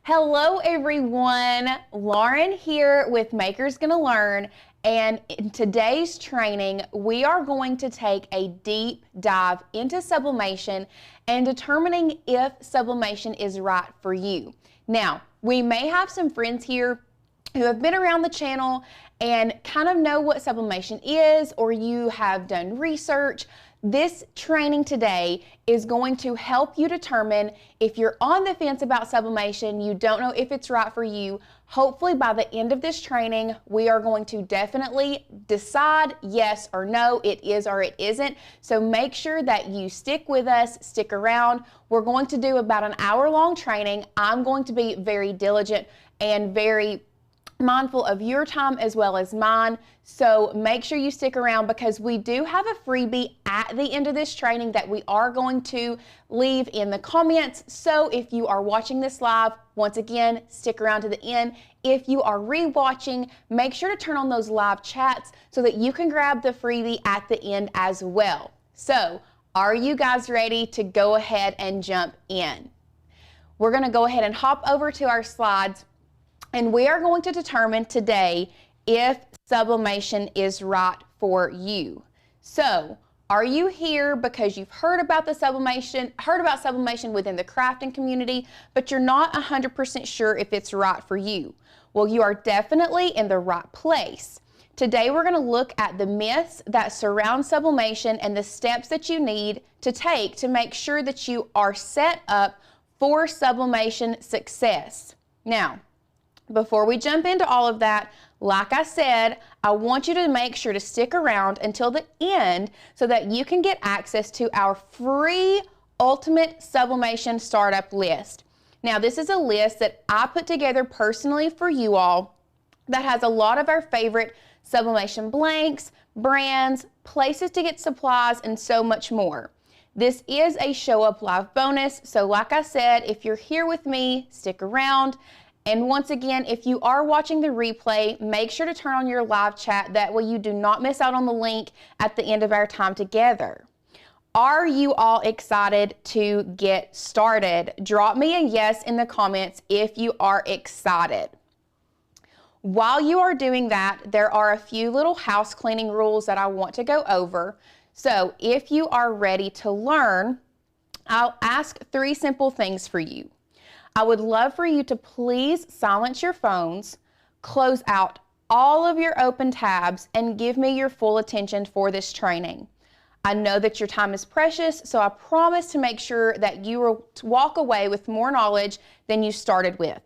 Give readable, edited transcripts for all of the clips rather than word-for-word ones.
Hello everyone, Lauren here with Makers Gonna Learn, and in today's training we are going to take a deep dive into sublimation and determining if sublimation is right for you. Now, we may have some friends here who have been around the channel and kind of know what sublimation is, or you have done research. This training today is going to help you determine if you're on the fence about sublimation, you don't know if it's right for you. Hopefully by the end of this training, we are going to definitely decide yes or no, it is or it isn't. So make sure that you stick with us, stick around. We're going to do about an hour-long training. I'm going to be very diligent and very mindful of your time as well as mine, so make sure you stick around because we do have a freebie at the end of this training that we are going to leave in the comments. So if you are watching this live, once again, stick around to the end. If you are re-watching, make sure to turn on those live chats so that you can grab the freebie at the end as well. So are you guys ready to go ahead and jump in? We're going to go ahead and hop over to our slides. And we are going to determine today if sublimation is right for you. So, are you here because you've heard about sublimation within the crafting community, but you're not 100% sure if it's right for you? Well, you are definitely in the right place. Today we're going to look at the myths that surround sublimation and the steps that you need to take to make sure that you are set up for sublimation success. Now, before we jump into all of that, like I said, I want you to make sure to stick around until the end so that you can get access to our free Ultimate Sublimation Startup list. Now, this is a list that I put together personally for you all that has a lot of our favorite sublimation blanks, brands, places to get supplies, and so much more. This is a Show Up Live bonus, so like I said, if you're here with me, stick around. And once again, if you are watching the replay, make sure to turn on your live chat. That way you do not miss out on the link at the end of our time together. Are you all excited to get started? Drop me a yes in the comments if you are excited. While you are doing that, there are a few little house cleaning rules that I want to go over. So if you are ready to learn, I'll ask 3 simple things for you. I would love for you to please silence your phones, close out all of your open tabs, and give me your full attention for this training. I know that your time is precious, so I promise to make sure that you will walk away with more knowledge than you started with.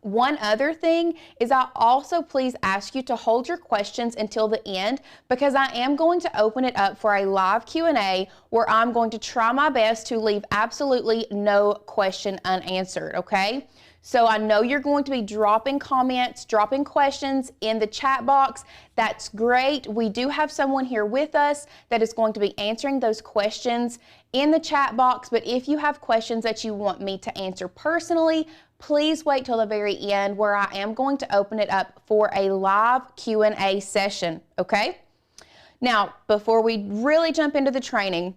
One other thing is I also please ask you to hold your questions until the end because I am going to open it up for a live Q&A where I'm going to try my best to leave absolutely no question unanswered, okay? So I know you're going to be dropping comments, dropping questions in the chat box. That's great. We do have someone here with us that is going to be answering those questions in the chat box, but if you have questions that you want me to answer personally, please wait till the very end where I am going to open it up for a live Q&A session, okay? Now, before we really jump into the training,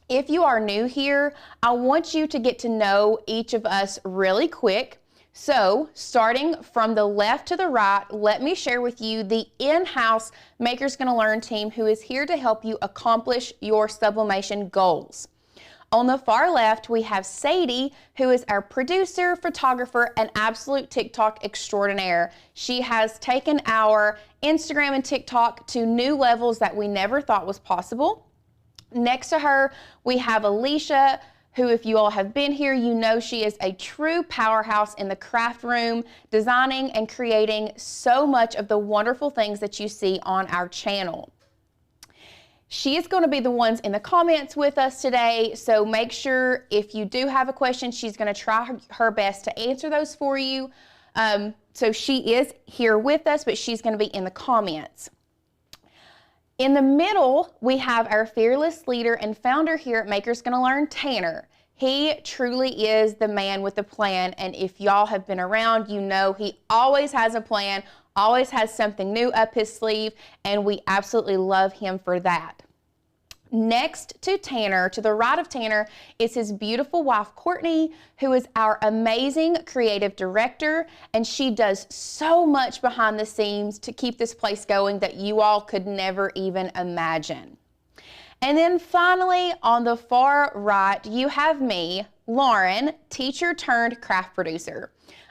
if you are new here, I want you to get to know each of us really quick. So, starting from the left to the right, let me share with you the in-house Makers Gonna Learn team who is here to help you accomplish your sublimation goals. On the far left, we have Sadie, who is our producer, photographer, and absolute TikTok extraordinaire. She has taken our Instagram and TikTok to new levels that we never thought was possible. Next to her, we have Alicia, who, if you all have been here, you know she is a true powerhouse in the craft room, designing and creating so much of the wonderful things that you see on our channel. She is going to be the ones in the comments with us today, so make sure if you do have a question, she's going to try her best to answer those for you. So she is here with us, but she's going to be in the comments. In the middle, we have our fearless leader and founder here at Makers Gonna Learn, Tanner. He truly is the man with the plan, and if y'all have been around, you know he always has a plan, always has something new up his sleeve, and we absolutely love him for that. Next to Tanner, to the right of Tanner, is his beautiful wife, Courtney, who is our amazing creative director, and she does so much behind the scenes to keep this place going that you all could never even imagine. And then finally, on the far right, you have me, Lauren, teacher turned craft producer.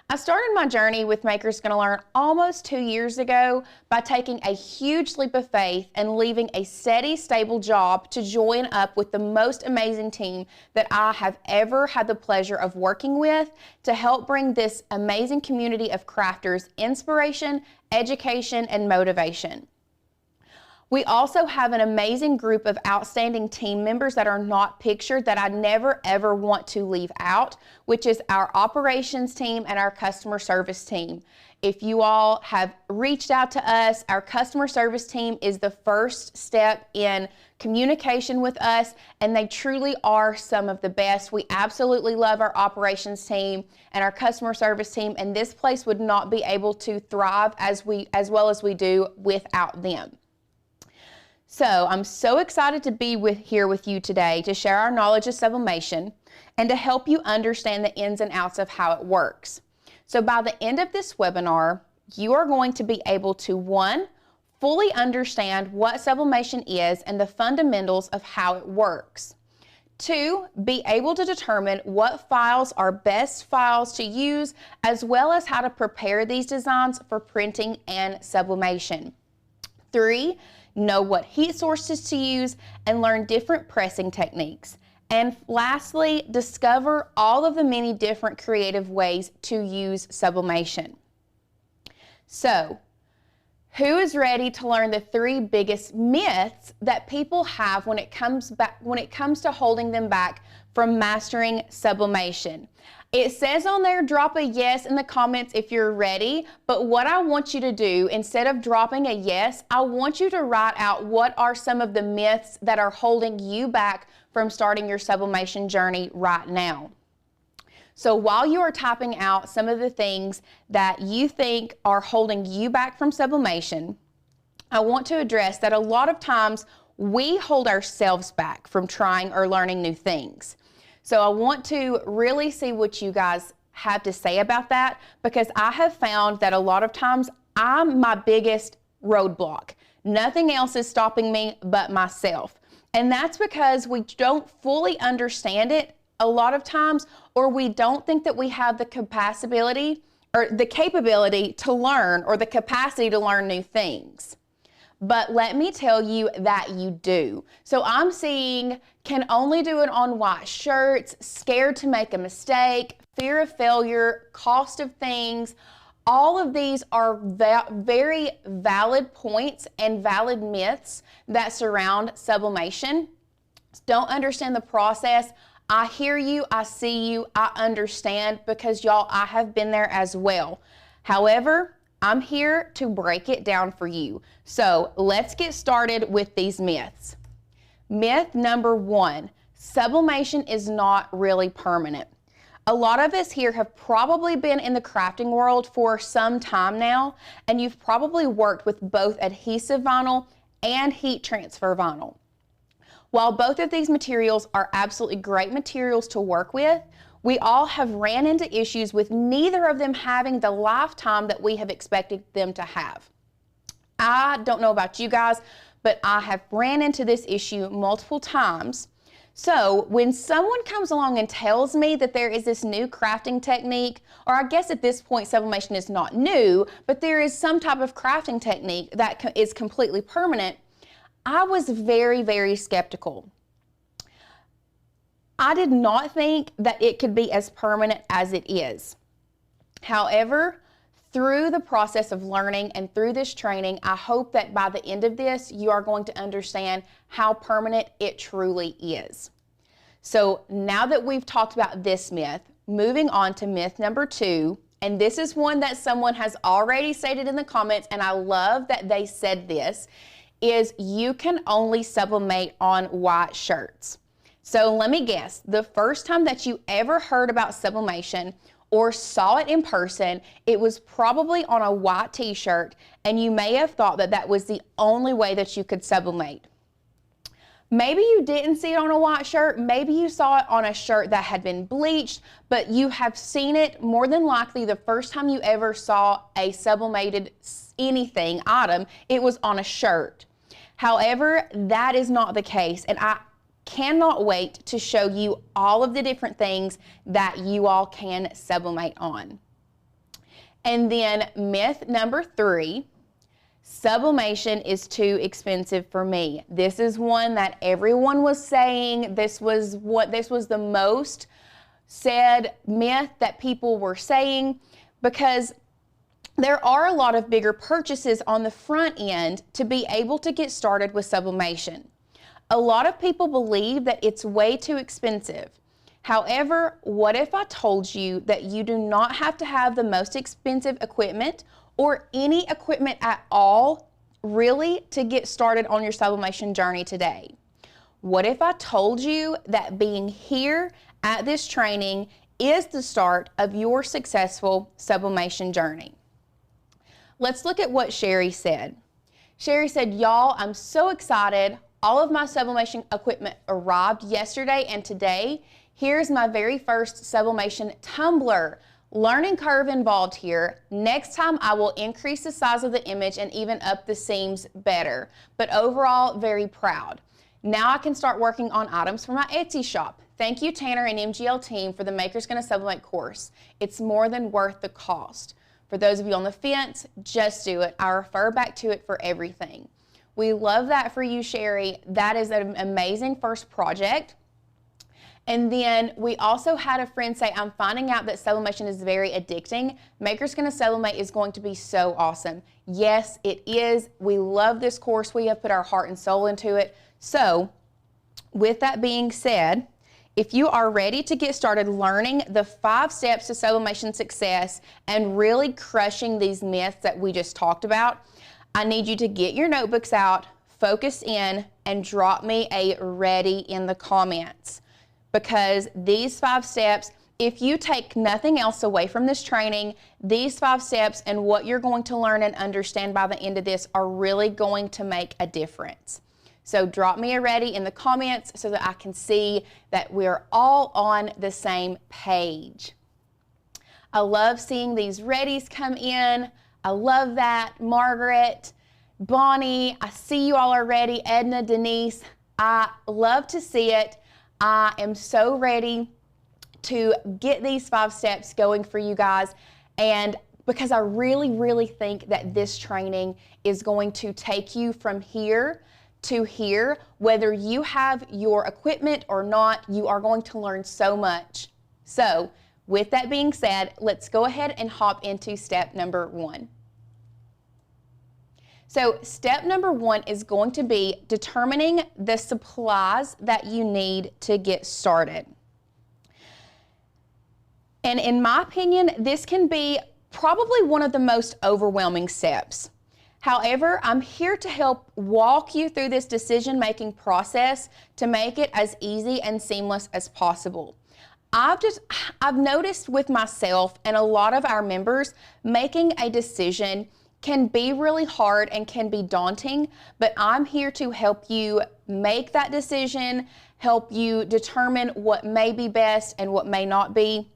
I started my journey with Makers Gonna Learn almost 2 years ago by taking a huge leap of faith and leaving a steady, stable job to join up with the most amazing team that I have ever had the pleasure of working with to help bring this amazing community of crafters inspiration, education, and motivation. We also have an amazing group of outstanding team members that are not pictured that I never ever want to leave out, which is our operations team and our customer service team. If you all have reached out to us, our customer service team is the first step in communication with us, and they truly are some of the best. We absolutely love our operations team and our customer service team, and this place would not be able to thrive as well as we do without them. So I'm so excited to be here with you today to share our knowledge of sublimation and to help you understand the ins and outs of how it works. So by the end of this webinar, you are going to be able to, 1, fully understand what sublimation is and the fundamentals of how it works. 2, be able to determine what files are best files to use, as well as how to prepare these designs for printing and sublimation. 3, know what heat sources to use and learn different pressing techniques. And lastly, discover all of the many different creative ways to use sublimation. So, who is ready to learn the 3 biggest myths that people have when it comes to holding them back from mastering sublimation? It says on there, drop a yes in the comments if you're ready, but what I want you to do, instead of dropping a yes, I want you to write out what are some of the myths that are holding you back from starting your sublimation journey right now. So while you are typing out some of the things that you think are holding you back from sublimation, I want to address that a lot of times we hold ourselves back from trying or learning new things. So I want to really see what you guys have to say about that, because I have found that a lot of times I'm my biggest roadblock. Nothing else is stopping me but myself. And that's because we don't fully understand it a lot of times, or we don't think that we have the capability to learn, or the capacity to learn new things. But let me tell you that you do. So I'm seeing can only do it on white shirts, scared to make a mistake, fear of failure, cost of things. All of these are very valid points and valid myths that surround sublimation. Don't understand the process. I hear you, I see you, I understand, because y'all, I have been there as well. However, I'm here to break it down for you. So let's get started with these myths. Myth number 1, sublimation is not really permanent. A lot of us here have probably been in the crafting world for some time now, and you've probably worked with both adhesive vinyl and heat transfer vinyl. While both of these materials are absolutely great materials to work with, we all have ran into issues with neither of them having the lifetime that we have expected them to have. I don't know about you guys, but I have ran into this issue multiple times. So when someone comes along and tells me that there is this new crafting technique, or I guess at this point sublimation is not new, but there is some type of crafting technique that is completely permanent, I was very, very skeptical. I did not think that it could be as permanent as it is. However, through the process of learning and through this training, I hope that by the end of this, you are going to understand how permanent it truly is. So now that we've talked about this myth, moving on to myth number 2, and this is one that someone has already stated in the comments, and I love that they said this, is you can only sublimate on white shirts. So let me guess, the first time that you ever heard about sublimation or saw it in person, it was probably on a white t-shirt, and you may have thought that that was the only way that you could sublimate. Maybe you didn't see it on a white shirt, maybe you saw it on a shirt that had been bleached, but you have seen it more than likely the first time you ever saw a sublimated anything item, it was on a shirt. However, that is not the case, and I cannot wait to show you all of the different things that you all can sublimate on. And then myth number 3, sublimation is too expensive for me. This is one that everyone was saying. This was the most said myth that people were saying, because there are a lot of bigger purchases on the front end to be able to get started with sublimation. A lot of people believe that it's way too expensive. However, what if I told you that you do not have to have the most expensive equipment or any equipment at all, really, to get started on your sublimation journey today? What if I told you that being here at this training is the start of your successful sublimation journey? Let's look at what Sherry said. Sherry said, y'all, I'm so excited. All of my sublimation equipment arrived yesterday and today. Here's my very first sublimation tumbler. Learning curve involved here. Next time I will increase the size of the image and even up the seams better. But overall, very proud. Now I can start working on items for my Etsy shop. Thank you, Tanner and MGL team, for the Maker's Gonna Sublimate course. It's more than worth the cost. For those of you on the fence, just do it. I refer back to it for everything. We love that for you, Sherry. That is an amazing first project. And then we also had a friend say, I'm finding out that sublimation is very addicting. Maker's Gonna Sublimate is going to be so awesome. Yes, it is. We love this course. We have put our heart and soul into it. So with that being said, if you are ready to get started learning the 5 steps to sublimation success and really crushing these myths that we just talked about, I need you to get your notebooks out, focus in, and drop me a ready in the comments. Because these 5 steps, if you take nothing else away from this training, these 5 steps and what you're going to learn and understand by the end of this are really going to make a difference. So drop me a ready in the comments so that I can see that we're all on the same page. I love seeing these readies come in. I love that. Margaret, Bonnie, I see you all already. Edna, Denise, I love to see it. I am so ready to get these 5 steps going for you guys, and because I really, really think that this training is going to take you from here to here. Whether you have your equipment or not, you are going to learn so much. So with that being said, let's go ahead and hop into step number 1. So step number 1 is going to be determining the supplies that you need to get started. And in my opinion, this can be probably one of the most overwhelming steps. However, I'm here to help walk you through this decision-making process to make it as easy and seamless as possible. I've noticed with myself and a lot of our members, making a decision can be really hard and can be daunting, but I'm here to help you make that decision, help you determine what may be best and what may not be.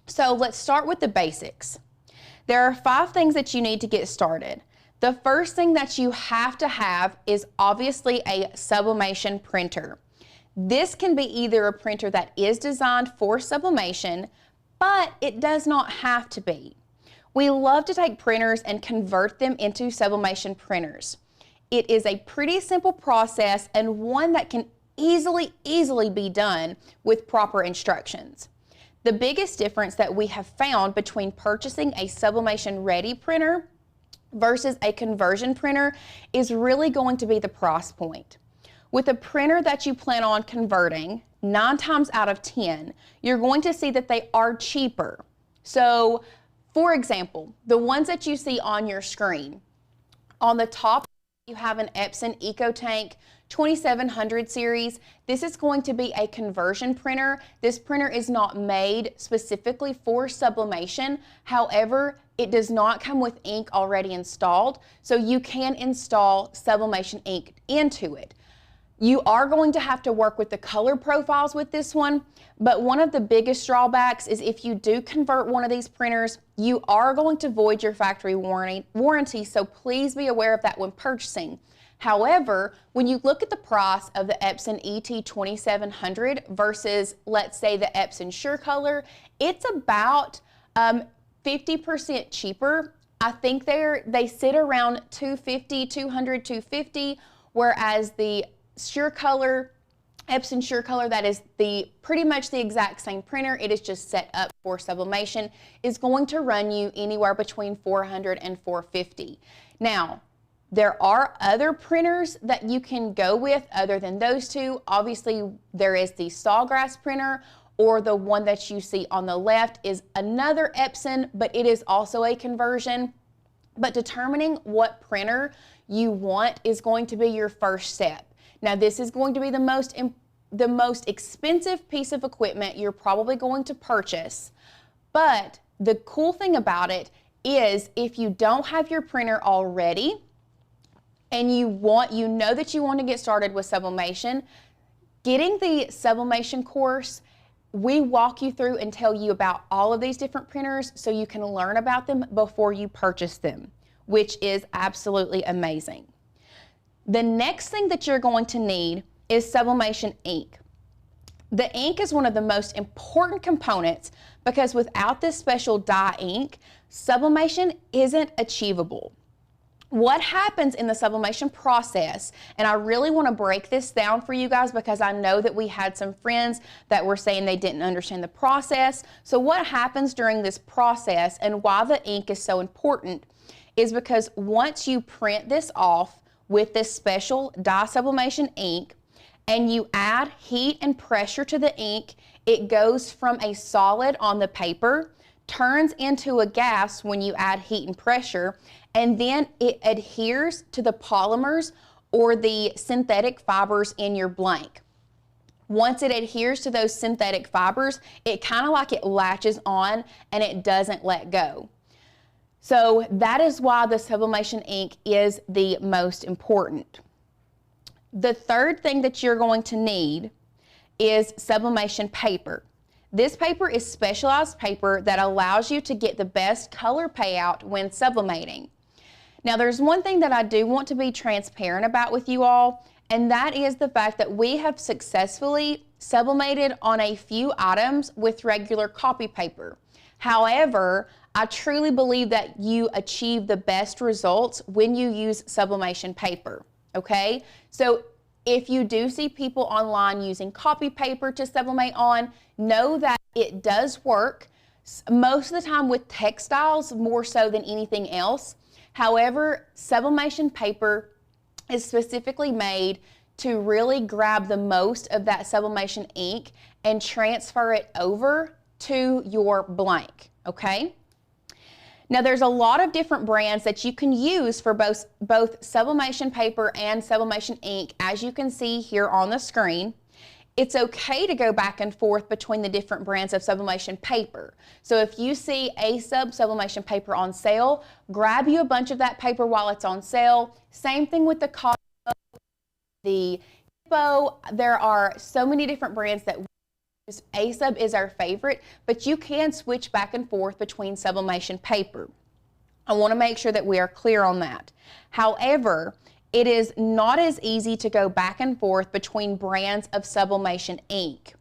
So let's start with the basics. There are 5 things that you need to get started. The first thing that you have to have is obviously a sublimation printer. This can be either a printer that is designed for sublimation, but it does not have to be. We love to take printers and convert them into sublimation printers. It is a pretty simple process and one that can easily be done with proper instructions. The biggest difference that we have found between purchasing a sublimation ready printer versus a conversion printer is really going to be the price point. With a printer that you plan on converting, 9 times out of 10, you're going to see that they are cheaper. So, for example, the ones that you see on your screen, on the top you have an Epson EcoTank 2700 series. This is going to be a conversion printer. This printer is not made specifically for sublimation. However, it does not come with ink already installed, so you can install sublimation ink into it. You are going to have to work with the color profiles with this one, but one of the biggest drawbacks is if you do convert one of these printers, you are going to void your factory warranty, so please be aware of that when purchasing. However, when you look at the price of the Epson ET2700 versus, let's say, the Epson SureColor, it's about 50% cheaper. I think they sit around $250, $200, $250, whereas the SureColor, Epson SureColor, that is pretty much the exact same printer, it is just set up for sublimation, is going to run you anywhere between $400 and $450. Now, there are other printers that you can go with other than those two. Obviously, there is the Sawgrass printer, or the one that you see on the left is another Epson, but it is also a conversion. But determining what printer you want is going to be your first step. Now, this is going to be the most expensive piece of equipment you're probably going to purchase. But the cool thing about it is if you don't have your printer already and you know that you want to get started with sublimation, getting the sublimation course, we walk you through and tell you about all of these different printers so you can learn about them before you purchase them, which is absolutely amazing. The next thing that you're going to need is sublimation ink. The ink is one of the most important components because without this special dye ink, sublimation isn't achievable. What happens in the sublimation process, and I really want to break this down for you guys because I know that we had some friends that were saying they didn't understand the process. So what happens during this process and why the ink is so important is because once you print this off with this special dye sublimation ink and you add heat and pressure to the ink, it goes from a solid on the paper, turns into a gas when you add heat and pressure, and then it adheres to the polymers or the synthetic fibers in your blank. Once it adheres to those synthetic fibers, it kind of like it latches on and it doesn't let go. So that is why the sublimation ink is the most important. The third thing that you're going to need is sublimation paper. This paper is specialized paper that allows you to get the best color payout when sublimating. Now, there's one thing that I do want to be transparent about with you all, and that is the fact that we have successfully sublimated on a few items with regular copy paper. However, I truly believe that you achieve the best results when you use sublimation paper, okay? So if you do see people online using copy paper to sublimate on, know that it does work most of the time with textiles more so than anything else. However, sublimation paper is specifically made to really grab the most of that sublimation ink and transfer it over to your blank, okay? Now, there's a lot of different brands that you can use for both sublimation paper and sublimation ink, as you can see here on the screen. It's okay to go back and forth between the different brands of sublimation paper. So if you see a sublimation paper on sale, grab you a bunch of that paper while it's on sale. Same thing with the Cosmo, the Hippo. There are so many different brands that we use. A-Sub is our favorite, but you can switch back and forth between sublimation paper. I want to make sure that we are clear on that. However, it is not as easy to go back and forth between brands of sublimation ink.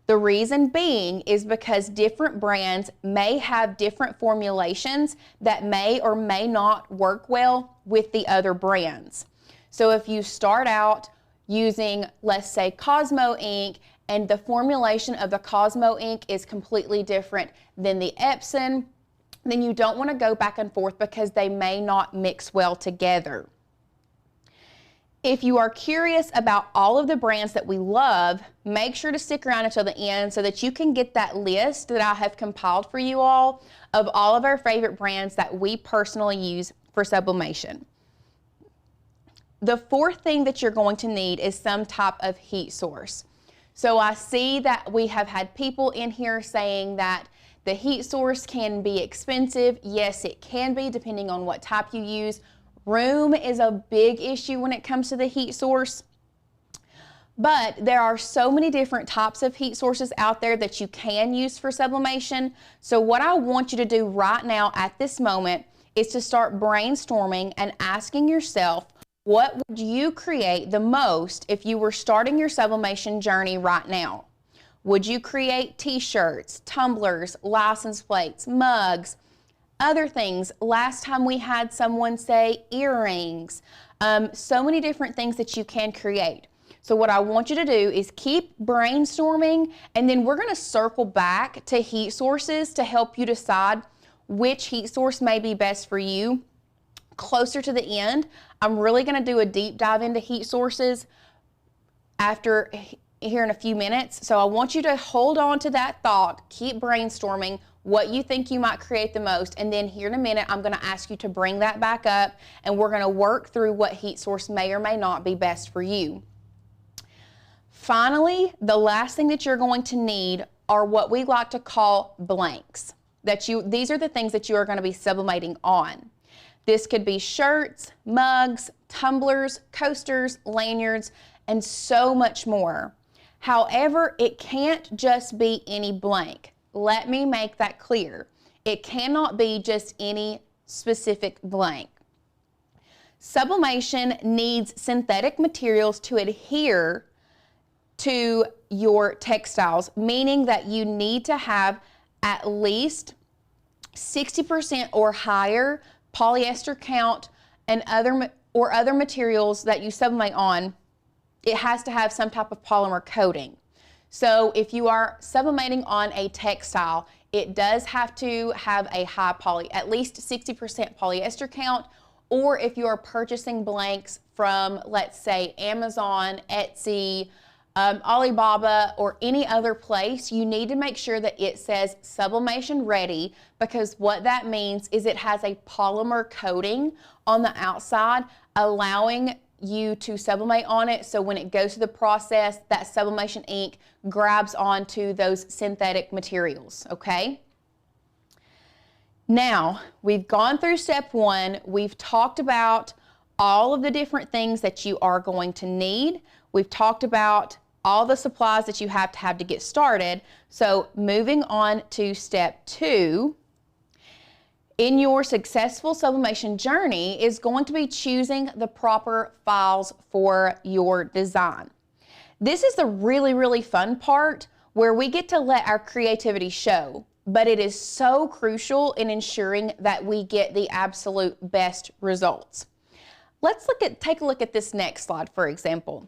The reason being is because different brands may have different formulations that may or may not work well with the other brands. So if you start out using, let's say, Cosmo ink, and the formulation of the Cosmo ink is completely different than the Epson, then you don't want to go back and forth because they may not mix well together. If you are curious about all of the brands that we love, make sure to stick around until the end so that you can get that list that I have compiled for you all of all of our favorite brands that we personally use for sublimation. The fourth thing that you're going to need is some type of heat source. So I see that we have had people in here saying that the heat source can be expensive. Yes, it can be, depending on what type you use. Room is a big issue when it comes to the heat source. But there are so many different types of heat sources out there that you can use for sublimation. So what I want you to do right now at this moment is to start brainstorming and asking yourself, what would you create the most if you were starting your sublimation journey right now? Would you create t-shirts, tumblers, license plates, mugs, other things? Last time we had someone say earrings, so many different things that you can create. So what I want you to do is keep brainstorming, and then we're going to circle back to heat sources to help you decide which heat source may be best for you. Closer to the end, I'm really going to do a deep dive into heat sources after here in a few minutes. So I want you to hold on to that thought, keep brainstorming what you think you might create the most, and then here in a minute I'm going to ask you to bring that back up, and we're going to work through what heat source may or may not be best for you. Finally, the last thing that you're going to need are what we like to call blanks. These are the things that you are going to be sublimating on. This could be shirts, mugs, tumblers, coasters, lanyards, and so much more. However, it can't just be any blank. Let me make that clear. It cannot be just any specific blank. Sublimation needs synthetic materials to adhere to your textiles, meaning that you need to have at least 60% or higher polyester count and other materials that you sublimate on. It has to have some type of polymer coating. So if you are sublimating on a textile, it does have to have a high at least 60% polyester count, or if you are purchasing blanks from, let's say, Amazon, Etsy, Alibaba, or any other place, you need to make sure that it says sublimation ready, because what that means is it has a polymer coating on the outside, allowing you to sublimate on it, so when it goes through the process, that sublimation ink grabs onto those synthetic materials, okay? Now, we've gone through step one. We've talked about all of the different things that you are going to need. We've talked about all the supplies that you have to get started. So moving on to step two, in your successful sublimation journey is going to be choosing the proper files for your design. This is the really, really fun part where we get to let our creativity show, but it is so crucial in ensuring that we get the absolute best results. Let's take a look at this next slide, for example.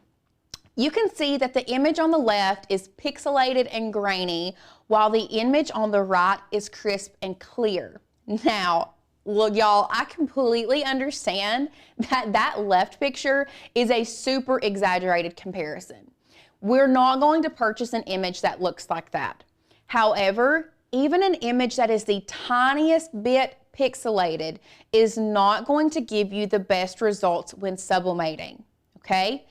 You can see that the image on the left is pixelated and grainy, while the image on the right is crisp and clear. Now, look, y'all, I completely understand that that left picture is a super exaggerated comparison. We're not going to purchase an image that looks like that. However, even an image that is the tiniest bit pixelated is not going to give you the best results when sublimating, okay?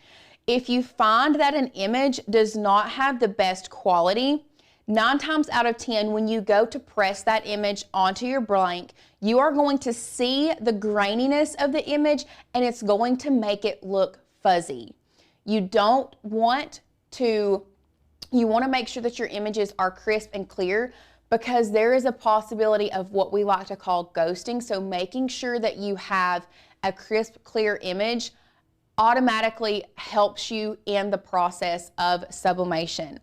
If you find that an image does not have the best quality, 9 times out of 10, when you go to press that image onto your blank, you are going to see the graininess of the image, and it's going to make it look fuzzy. You want to make sure that your images are crisp and clear, because there is a possibility of what we like to call ghosting. So making sure that you have a crisp, clear image automatically helps you in the process of sublimation.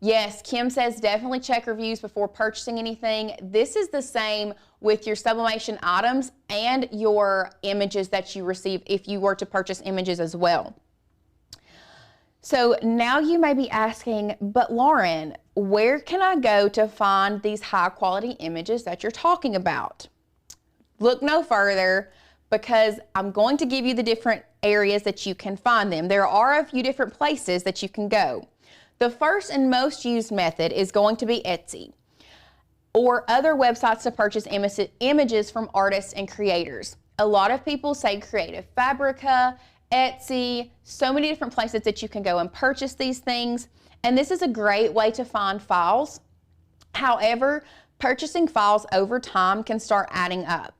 Yes, Kim says definitely check reviews before purchasing anything. This is the same with your sublimation items and your images that you receive if you were to purchase images as well. So now you may be asking, but Lauren, where can I go to find these high quality images that you're talking about? Look no further, because I'm going to give you the different areas that you can find them. There are a few different places that you can go. The first and most used method is going to be Etsy or other websites to purchase images from artists and creators. A lot of people say Creative Fabrica, Etsy, so many different places that you can go and purchase these things. And this is a great way to find files. However, purchasing files over time can start adding up.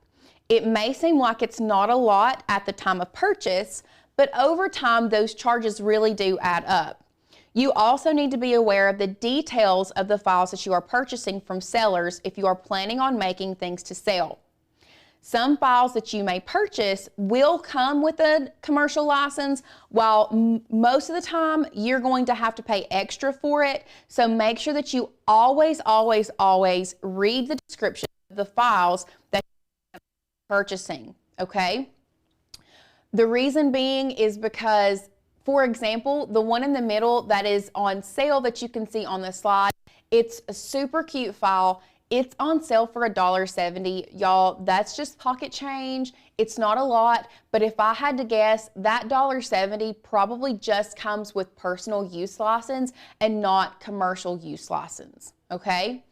It may seem like it's not a lot at the time of purchase, but over time, those charges really do add up. You also need to be aware of the details of the files that you are purchasing from sellers if you are planning on making things to sell. Some files that you may purchase will come with a commercial license, while most of the time you're going to have to pay extra for it. So make sure that you always read the description of the files that you're purchasing, okay? The reason being is because, for example, the one in the middle that is on sale that you can see on the slide, it's a super cute file. It's on sale for $1.70. Y'all, that's just pocket change. It's not a lot, but if I had to guess, that $1.70 probably just comes with personal use license and not commercial use license, okay?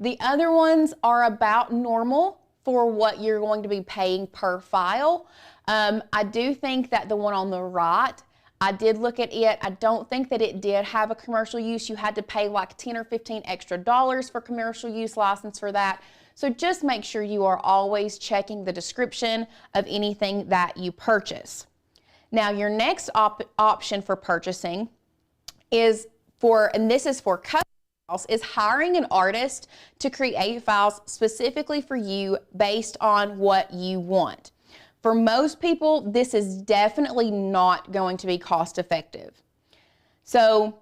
The other ones are about normal for what you're going to be paying per file. I do think that the one on the right, I did look at it. I don't think that it did have a commercial use. You had to pay like 10 or 15 extra dollars for commercial use license for that. So just make sure you are always checking the description of anything that you purchase. Now your next option for purchasing is and this is for custom files, is hiring an artist to create files specifically for you based on what you want. For most people, this is definitely not going to be cost effective. So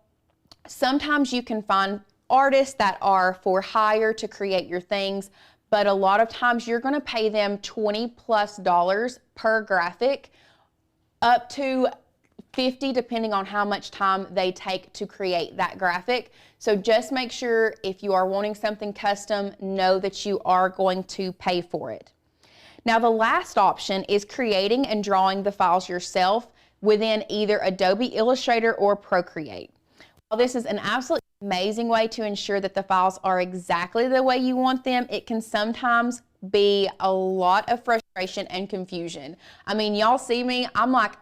sometimes you can find artists that are for hire to create your things, but a lot of times you're going to pay them $20+ per graphic, up to $50 depending on how much time they take to create that graphic. So just make sure if you are wanting something custom, know that you are going to pay for it. Now the last option is creating and drawing the files yourself within either Adobe Illustrator or Procreate. While this is an absolutely amazing way to ensure that the files are exactly the way you want them, it can sometimes be a lot of frustration and confusion. I mean, y'all see me, I'm like,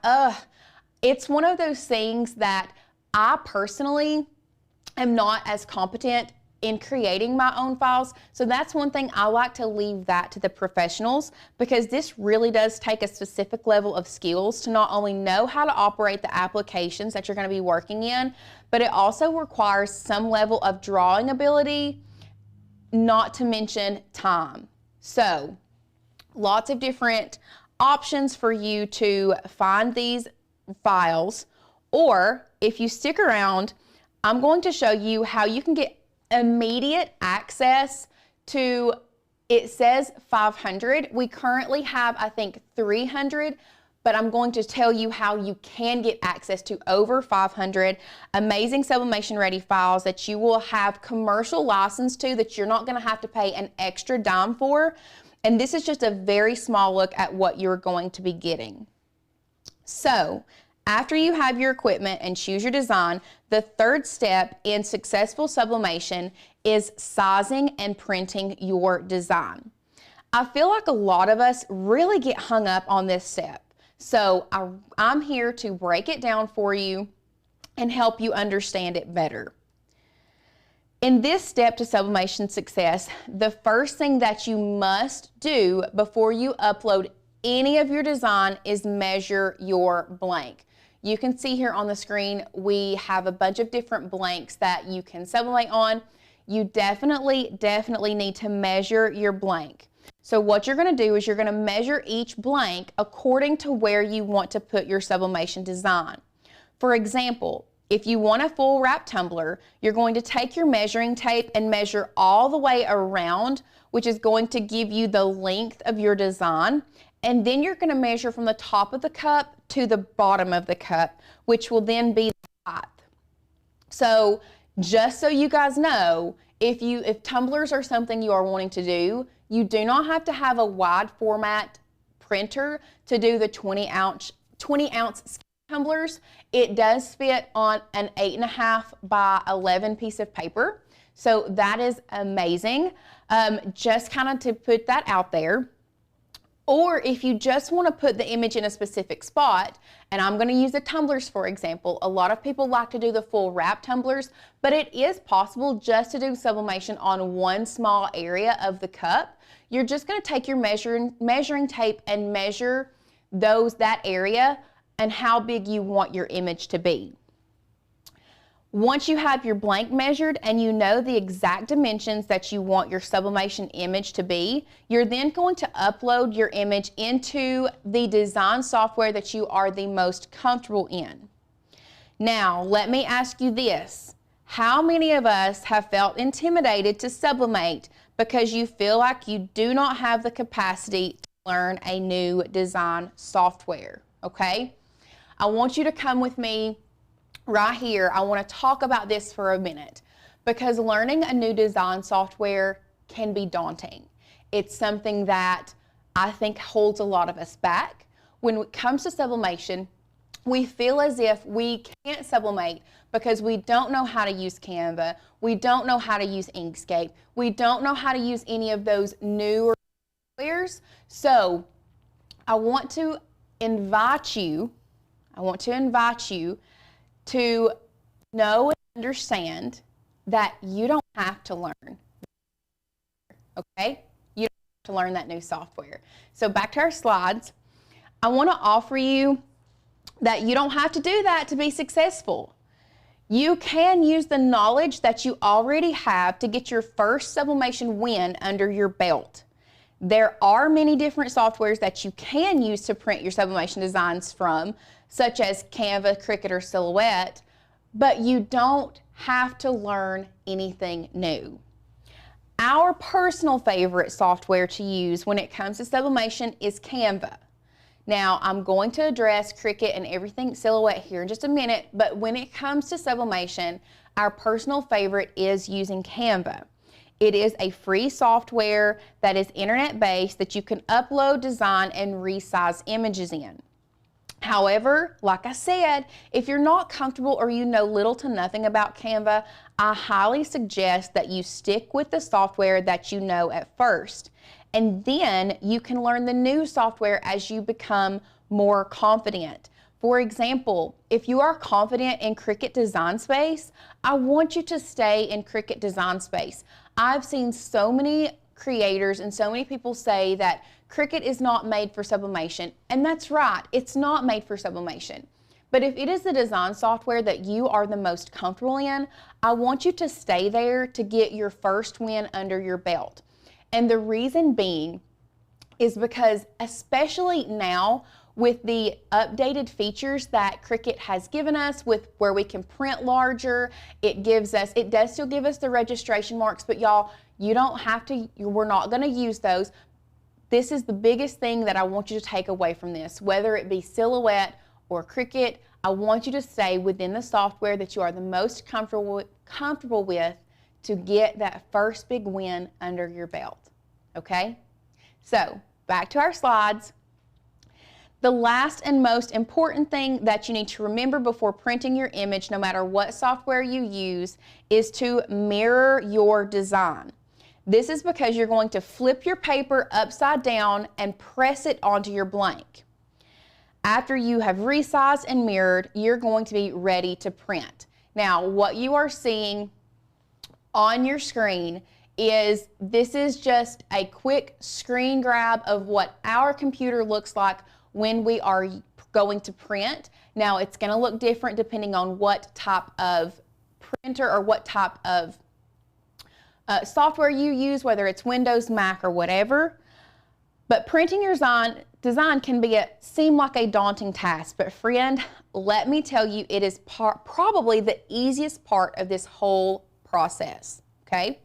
it's one of those things that I personally am not as competent in creating my own files. So that's one thing I like to leave that to the professionals, because this really does take a specific level of skills to not only know how to operate the applications that you're going to be working in, but it also requires some level of drawing ability, not to mention time. So lots of different options for you to find these files, or if you stick around, I'm going to show you how you can get immediate access to, it says 500. We currently have, I think, 300, but I'm going to tell you how you can get access to over 500 amazing sublimation ready files that you will have commercial license to, that you're not going to have to pay an extra dime for. And this is just a very small look at what you're going to be getting. So after you have your equipment and choose your design, the third step in successful sublimation is sizing and printing your design. I feel like a lot of us really get hung up on this step. So I'm here to break it down for you and help you understand it better. In this step to sublimation success, the first thing that you must do before you upload any of your design is measure your blank. You can see here on the screen, we have a bunch of different blanks that you can sublimate on. You definitely need to measure your blank. So what you're going to do is you're going to measure each blank according to where you want to put your sublimation design. For example, if you want a full wrap tumbler, you're going to take your measuring tape and measure all the way around, which is going to give you the length of your design. And then you're going to measure from the top of the cup to the bottom of the cup, which will then be the height. So just so you guys know, if tumblers are something you are wanting to do, you do not have to have a wide format printer to do the 20 ounce tumblers. It does fit on an 8.5 by 11 piece of paper. So that is amazing. Just kind of to put that out there. Or if you just want to put the image in a specific spot, and I'm going to use the tumblers for example, a lot of people like to do the full wrap tumblers, but it is possible just to do sublimation on one small area of the cup. You're just going to take your measuring tape and measure that area and how big you want your image to be. Once you have your blank measured and you know the exact dimensions that you want your sublimation image to be, you're then going to upload your image into the design software that you are the most comfortable in. Now, let me ask you this. How many of us have felt intimidated to sublimate because you feel like you do not have the capacity to learn a new design software, okay? I want you to come with me right here. I want to talk about this for a minute because learning a new design software can be daunting. It's something that I think holds a lot of us back. When it comes to sublimation, we feel as if we can't sublimate because we don't know how to use Canva, we don't know how to use Inkscape, we don't know how to use any of those newer softwares. So I want to invite you to know and understand that you don't have to learn, okay? You don't have to learn that new software. So back to our slides, I want to offer you that you don't have to do that to be successful. You can use the knowledge that you already have to get your first sublimation win under your belt. There are many different softwares that you can use to print your sublimation designs from, such as Canva, Cricut, or Silhouette, but you don't have to learn anything new. Our personal favorite software to use when it comes to sublimation is Canva. Now, I'm going to address Cricut and everything Silhouette here in just a minute, but when it comes to sublimation, our personal favorite is using Canva. It is a free software that is internet-based that you can upload, design, and resize images in. However, like I said, if you're not comfortable or you know little to nothing about Canva, I highly suggest that you stick with the software that you know at first. And then you can learn the new software as you become more confident. For example, if you are confident in Cricut Design Space, I want you to stay in Cricut Design Space. I've seen so many creators and so many people say that Cricut is not made for sublimation, and that's right, it's not made for sublimation. But if it is the design software that you are the most comfortable in, I want you to stay there to get your first win under your belt. And the reason being is because, especially now with the updated features that Cricut has given us, with where we can print larger, it does still give us the registration marks, but y'all, you don't have to, we're not gonna use those. This is the biggest thing that I want you to take away from this, whether it be Silhouette or Cricut. I want you to stay within the software that you are the most comfortable with to get that first big win under your belt, okay? So, back to our slides. The last and most important thing that you need to remember before printing your image, no matter what software you use, is to mirror your design. This is because you're going to flip your paper upside down and press it onto your blank. After you have resized and mirrored, you're going to be ready to print. Now, what you are seeing on your screen is, this is just a quick screen grab of what our computer looks like when we are going to print. Now, it's going to look different depending on what type of printer or what type of software you use, whether it's Windows, Mac, or whatever. But printing your design can seem like a daunting task. But friend, let me tell you, it is probably the easiest part of this whole process, okay?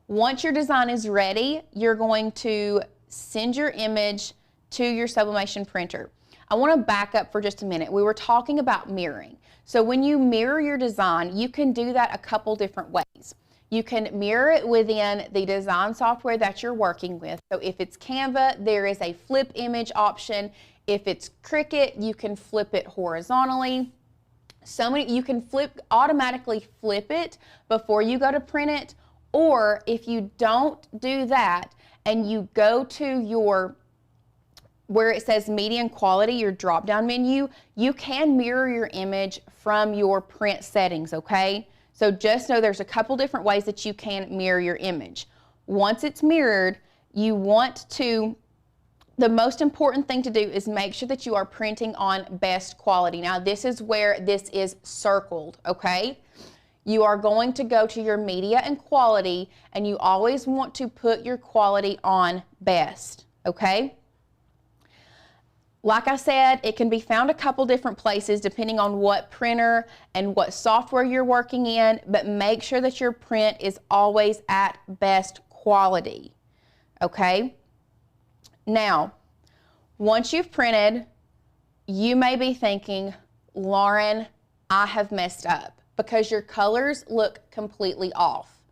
Once your design is ready, you're going to send your image to your sublimation printer. I want to back up for just a minute. We were talking about mirroring. So when you mirror your design, you can do that a couple different ways. You can mirror it within the design software that you're working with. So if it's Canva, there is a flip image option. If it's Cricut, you can flip it horizontally. You can automatically flip it before you go to print it. Or if you don't do that and you go to where it says media and quality, your drop-down menu, you can mirror your image from your print settings, okay? So just know there's a couple different ways that you can mirror your image. Once it's mirrored, you want to the most important thing to do is make sure that you are printing on best quality. Now, this is where this is circled, okay? You are going to go to your media and quality, and you always want to put your quality on best, okay? Like I said, it can be found a couple different places depending on what printer and what software you're working in, but make sure that your print is always at best quality, okay? Now, once you've printed, you may be thinking, Lauren, I have messed up, because your colors look completely off.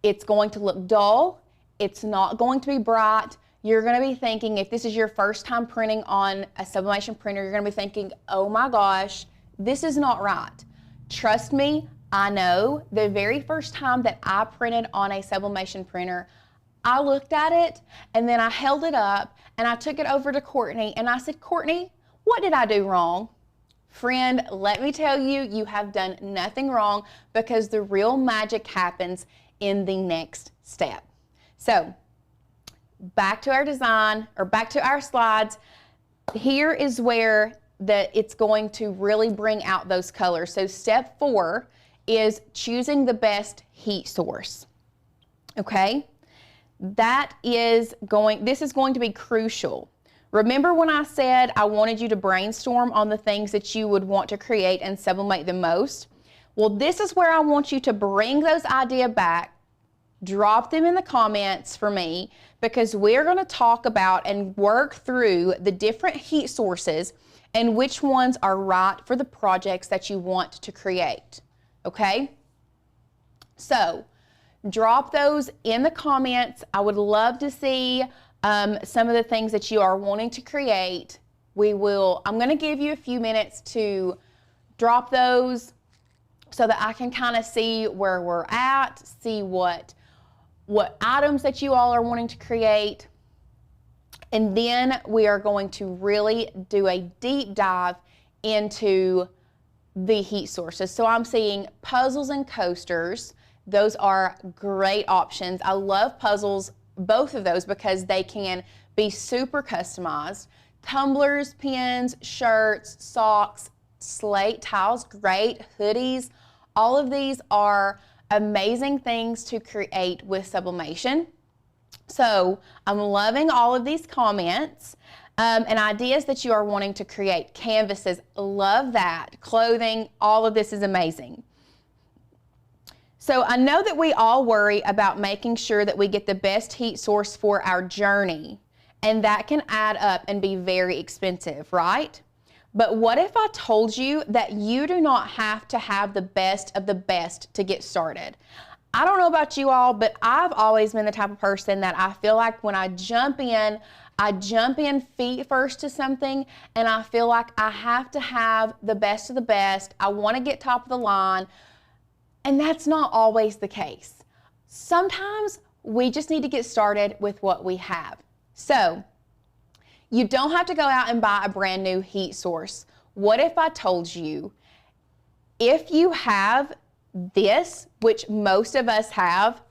It's going to look dull. It's not going to be bright. You're going to be thinking, if this is your first time printing on a sublimation printer, you're going to be thinking, oh my gosh, this is not right. Trust me, I know. The very first time that I printed on a sublimation printer, I looked at it and then I held it up and I took it over to Courtney and I said, Courtney, what did I do wrong? Friend, let me tell you, you have done nothing wrong, because the real magic happens in the next step. So, back to our design, or back to our slides. Here is where it's going to really bring out those colors. So step 4 is choosing the best heat source. Okay? This is going to be crucial. Remember when I said I wanted you to brainstorm on the things that you would want to create and sublimate the most? Well, this is where I want you to bring those ideas back, drop them in the comments for me, because we're going to talk about and work through the different heat sources and which ones are right for the projects that you want to create. Okay? So, drop those in the comments. I would love to see some of the things that you are wanting to create. I'm going to give you a few minutes to drop those so that I can kind of see where we're at, see what items that you all are wanting to create. And then we are going to really do a deep dive into the heat sources. So I'm seeing puzzles and coasters. Those are great options. I love puzzles, both of those, because they can be super customized. Tumblers, pins, shirts, socks, slate tiles, great, hoodies. All of these are amazing things to create with sublimation. So I'm loving all of these comments and ideas that you are wanting to create. Canvases, love that. Clothing, all of this is amazing. So I know that we all worry about making sure that we get the best heat source for our journey, and that can add up and be very expensive, right? But what if I told you that you do not have to have the best of the best to get started? I don't know about you all, but I've always been the type of person that I feel like when I jump in feet first to something, and I feel like I have to have the best of the best. I want to get top of the line. And that's not always the case. Sometimes we just need to get started with what we have. So, you don't have to go out and buy a brand new heat source. What if I told you, if you have this, which most of us have,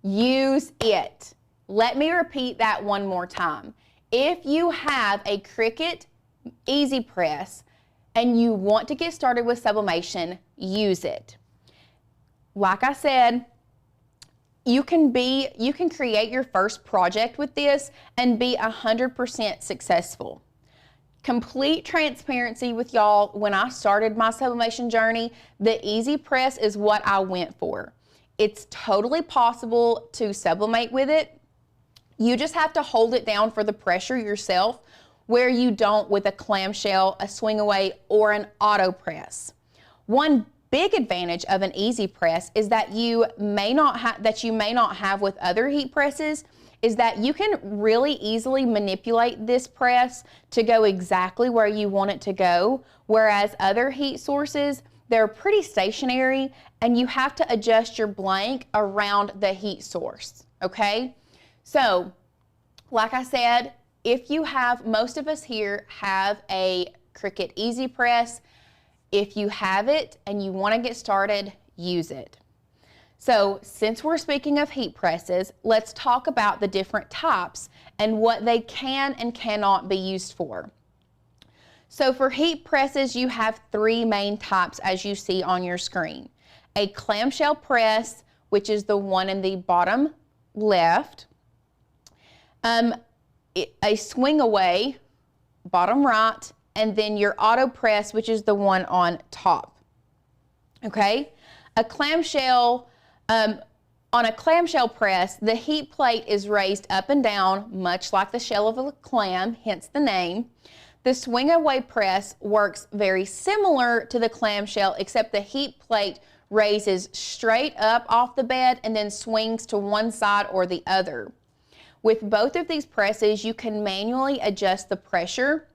use it. Let me repeat that one more time. If you have a Cricut Easy Press and you want to get started with sublimation, use it. Like I said, you can create your first project with this and be 100% successful. Complete transparency with y'all, when I started my sublimation journey, the Easy Press is what I went for. It's totally possible to sublimate with it. You just have to hold it down for the pressure yourself, where you don't with a clamshell, a swing away, or an auto press. One big advantage of an Easy Press is that you may not have with other heat presses is that you can really easily manipulate this press to go exactly where you want it to go, whereas other heat sources, they're pretty stationary and you have to adjust your blank around the heat source, okay? So, like I said, if you have, most of us here have a Cricut Easy Press. If you have it and you want to get started, use it. So since we're speaking of heat presses, let's talk about the different types and what they can and cannot be used for. So for heat presses, you have three main types as you see on your screen. A clamshell press, which is the one in the bottom left. A swing away, bottom right, and then your auto press, which is the one on top. Okay? A clamshell, on a clamshell press, the heat plate is raised up and down, much like the shell of a clam, hence the name. The swing away press works very similar to the clamshell, except the heat plate raises straight up off the bed and then swings to one side or the other. With both of these presses, you can manually adjust the pressure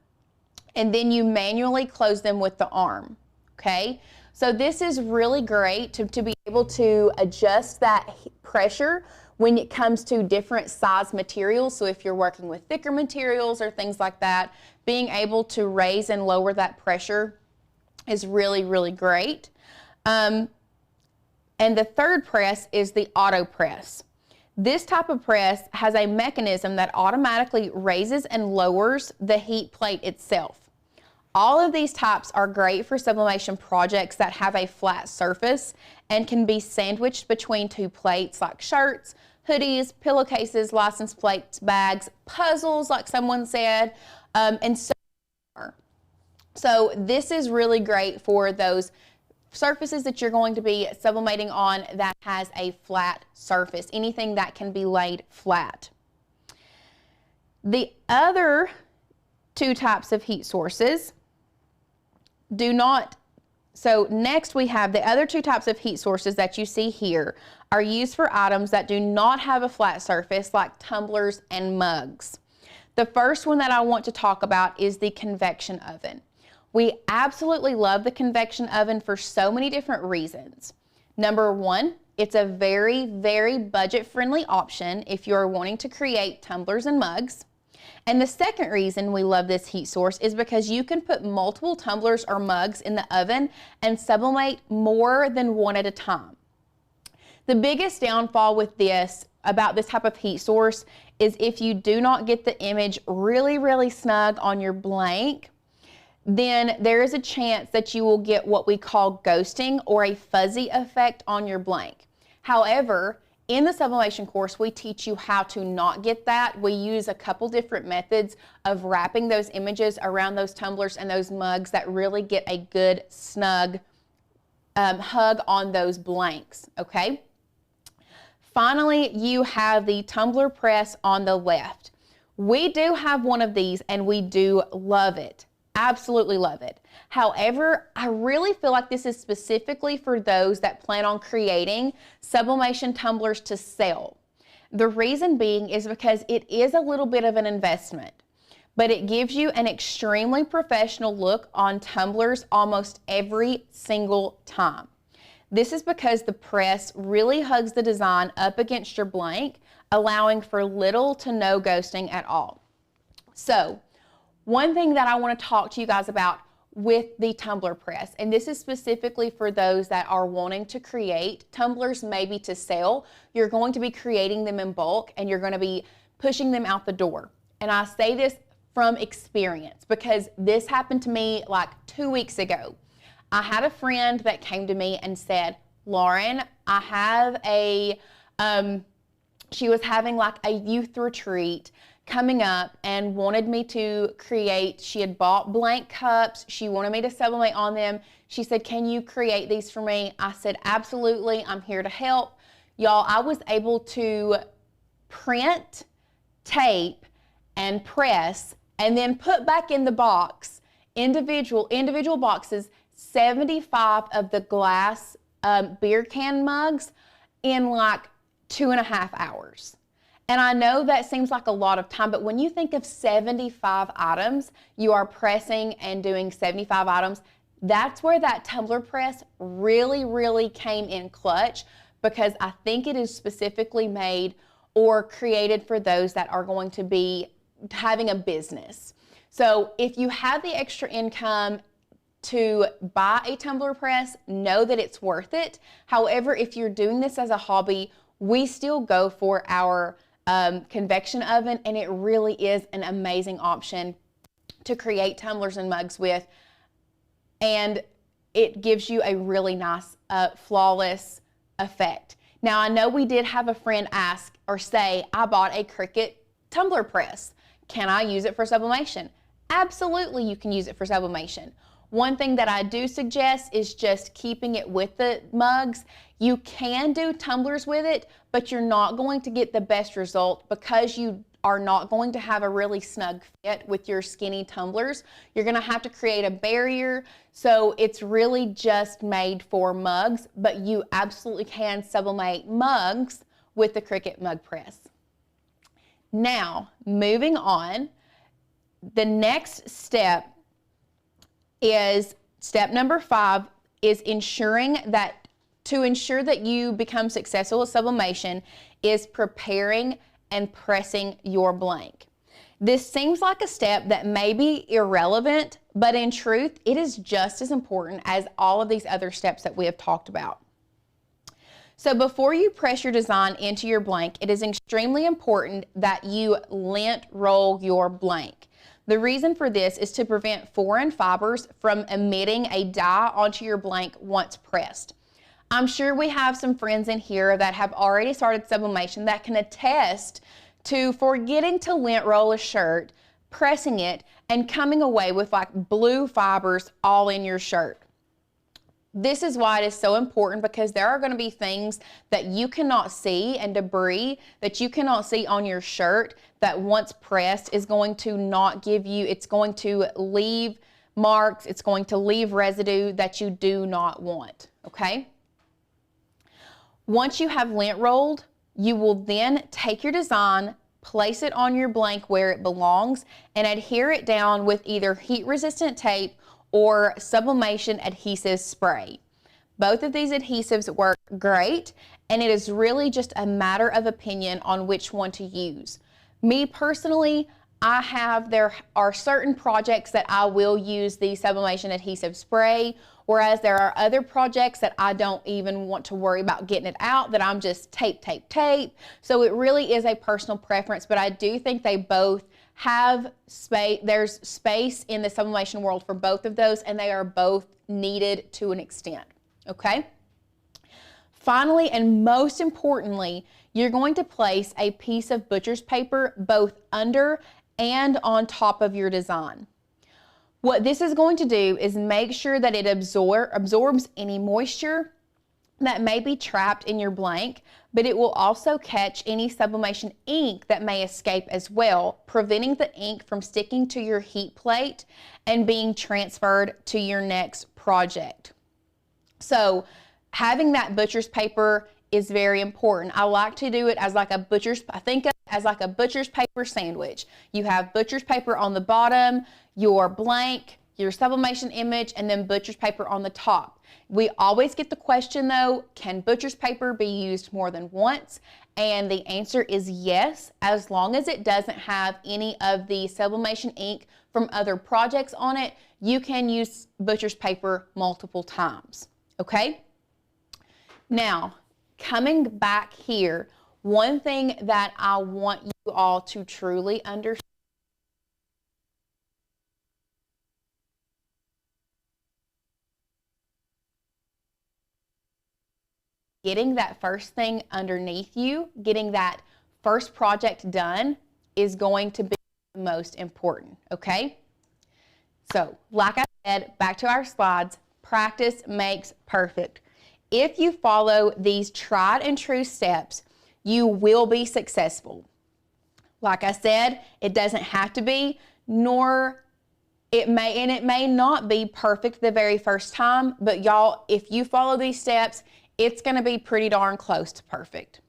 and then you manually close them with the arm, okay? So this is really great to be able to adjust that pressure when it comes to different size materials. So if you're working with thicker materials or things like that, being able to raise and lower that pressure is really, really great. And the third press is the auto press. This type of press has a mechanism that automatically raises and lowers the heat plate itself. All of these types are great for sublimation projects that have a flat surface and can be sandwiched between two plates like shirts, hoodies, pillowcases, license plates, bags, puzzles like someone said, and so more. So this is really great for those surfaces that you're going to be sublimating on that has a flat surface, anything that can be laid flat. The other two types of heat sources do not, so next we have the other two types of heat sources that you see here are used for items that do not have a flat surface like tumblers and mugs. The first one that I want to talk about is the convection oven. We absolutely love the convection oven for so many different reasons. Number one, it's a very, very budget-friendly option if you're wanting to create tumblers and mugs. And the second reason we love this heat source is because you can put multiple tumblers or mugs in the oven and sublimate more than one at a time. The biggest downfall with about this type of heat source is if you do not get the image really, really snug on your blank, then there is a chance that you will get what we call ghosting or a fuzzy effect on your blank. However, in the sublimation course, we teach you how to not get that. We use a couple different methods of wrapping those images around those tumblers and those mugs that really get a good snug hug on those blanks, okay? Finally, you have the tumbler press on the left. We do have one of these and we do love it. Absolutely love it. However, I really feel like this is specifically for those that plan on creating sublimation tumblers to sell. The reason being is because it is a little bit of an investment, but it gives you an extremely professional look on tumblers almost every single time. This is because the press really hugs the design up against your blank, allowing for little to no ghosting at all. So, one thing that I want to talk to you guys about with the tumbler press, and this is specifically for those that are wanting to create tumblers maybe to sell. You're going to be creating them in bulk and you're going to be pushing them out the door. And I say this from experience because this happened to me like 2 weeks ago. I had a friend that came to me and said, Lauren, I have she was having like a youth retreat coming up and wanted me to create, she had bought blank cups, she wanted me to sublimate on them. She said, can you create these for me? I said, absolutely, I'm here to help. Y'all, I was able to print, tape, and press, and then put back in the box, individual boxes, 75 of the glass beer can mugs in like 2.5 hours. And I know that seems like a lot of time, but when you think of 75 items, you are pressing and doing 75 items, that's where that tumbler press really, really came in clutch, because I think it is specifically made or created for those that are going to be having a business. So if you have the extra income, to buy a tumbler press, know that it's worth it. However, if you're doing this as a hobby, we still go for our convection oven, and it really is an amazing option to create tumblers and mugs with, and it gives you a really nice, flawless effect. Now, I know we did have a friend ask or say, I bought a Cricut tumbler press. Can I use it for sublimation? Absolutely, you can use it for sublimation. One thing that I do suggest is just keeping it with the mugs. You can do tumblers with it, but you're not going to get the best result because you are not going to have a really snug fit with your skinny tumblers. You're going to have to create a barrier, so it's really just made for mugs, but you absolutely can sublimate mugs with the Cricut mug press. Now, moving on, the next step is step number 5 is to ensure that you become successful with sublimation is preparing and pressing your blank. This seems like a step that may be irrelevant, but in truth, it is just as important as all of these other steps that we have talked about. So before you press your design into your blank, it is extremely important that you lint roll your blank. The reason for this is to prevent foreign fibers from emitting a dye onto your blank once pressed. I'm sure we have some friends in here that have already started sublimation that can attest to forgetting to lint roll a shirt, pressing it, and coming away with like blue fibers all in your shirt. This is why it is so important, because there are going to be things that you cannot see and debris that you cannot see on your shirt that once pressed is going to not give you, it's going to leave marks, it's going to leave residue that you do not want, okay? Once you have lint rolled, you will then take your design, place it on your blank where it belongs, and adhere it down with either heat-resistant tape or sublimation adhesive spray. Both of these adhesives work great, and it is really just a matter of opinion on which one to use. Me personally, there are certain projects that I will use the sublimation adhesive spray, whereas there are other projects that I don't even want to worry about getting it out, that I'm just tape. So it really is a personal preference, but I do think they both have space. There's space in the sublimation world for both of those, and they are both needed to an extent, okay? Finally, and most importantly, you're going to place a piece of butcher's paper both under and on top of your design. What this is going to do is make sure that it absorbs any moisture that may be trapped in your blank, but it will also catch any sublimation ink that may escape as well, preventing the ink from sticking to your heat plate and being transferred to your next project. So having that butcher's paper is very important. I like to do it as like a butcher's paper sandwich. You have butcher's paper on the bottom, your blank, your sublimation image, and then butcher's paper on the top. We always get the question though, can butcher's paper be used more than once? And the answer is yes, as long as it doesn't have any of the sublimation ink from other projects on it, you can use butcher's paper multiple times, okay? Now, coming back here, one thing that I want you all to truly understand getting that first thing underneath you, getting that first project done is going to be the most important, okay? So, like I said, back to our slides, practice makes perfect. If you follow these tried and true steps, you will be successful. Like I said, it doesn't have to be, nor it may not be perfect the very first time, but y'all, if you follow these steps, it's going to be pretty darn close to perfect.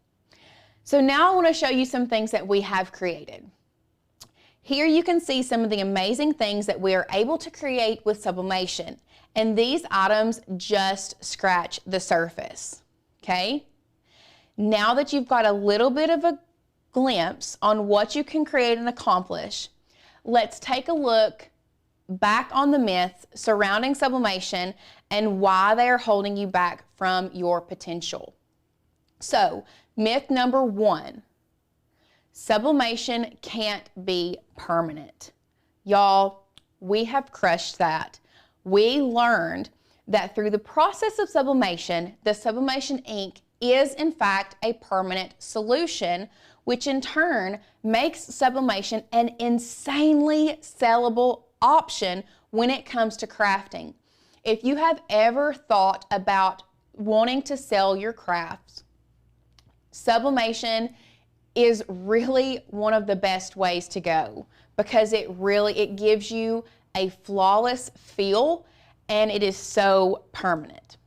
So now I want to show you some things that we have created. Here you can see some of the amazing things that we are able to create with sublimation. And these items just scratch the surface, okay? Now that you've got a little bit of a glimpse on what you can create and accomplish, let's take a look back on the myths surrounding sublimation and why they are holding you back from your potential. So, myth number 1, sublimation can't be permanent. Y'all, we have crushed that. We learned that through the process of sublimation, the sublimation ink is in fact a permanent solution, which in turn makes sublimation an insanely sellable option when it comes to crafting. If you have ever thought about wanting to sell your crafts, sublimation is really one of the best ways to go because it gives you a flawless feel and it is so permanent.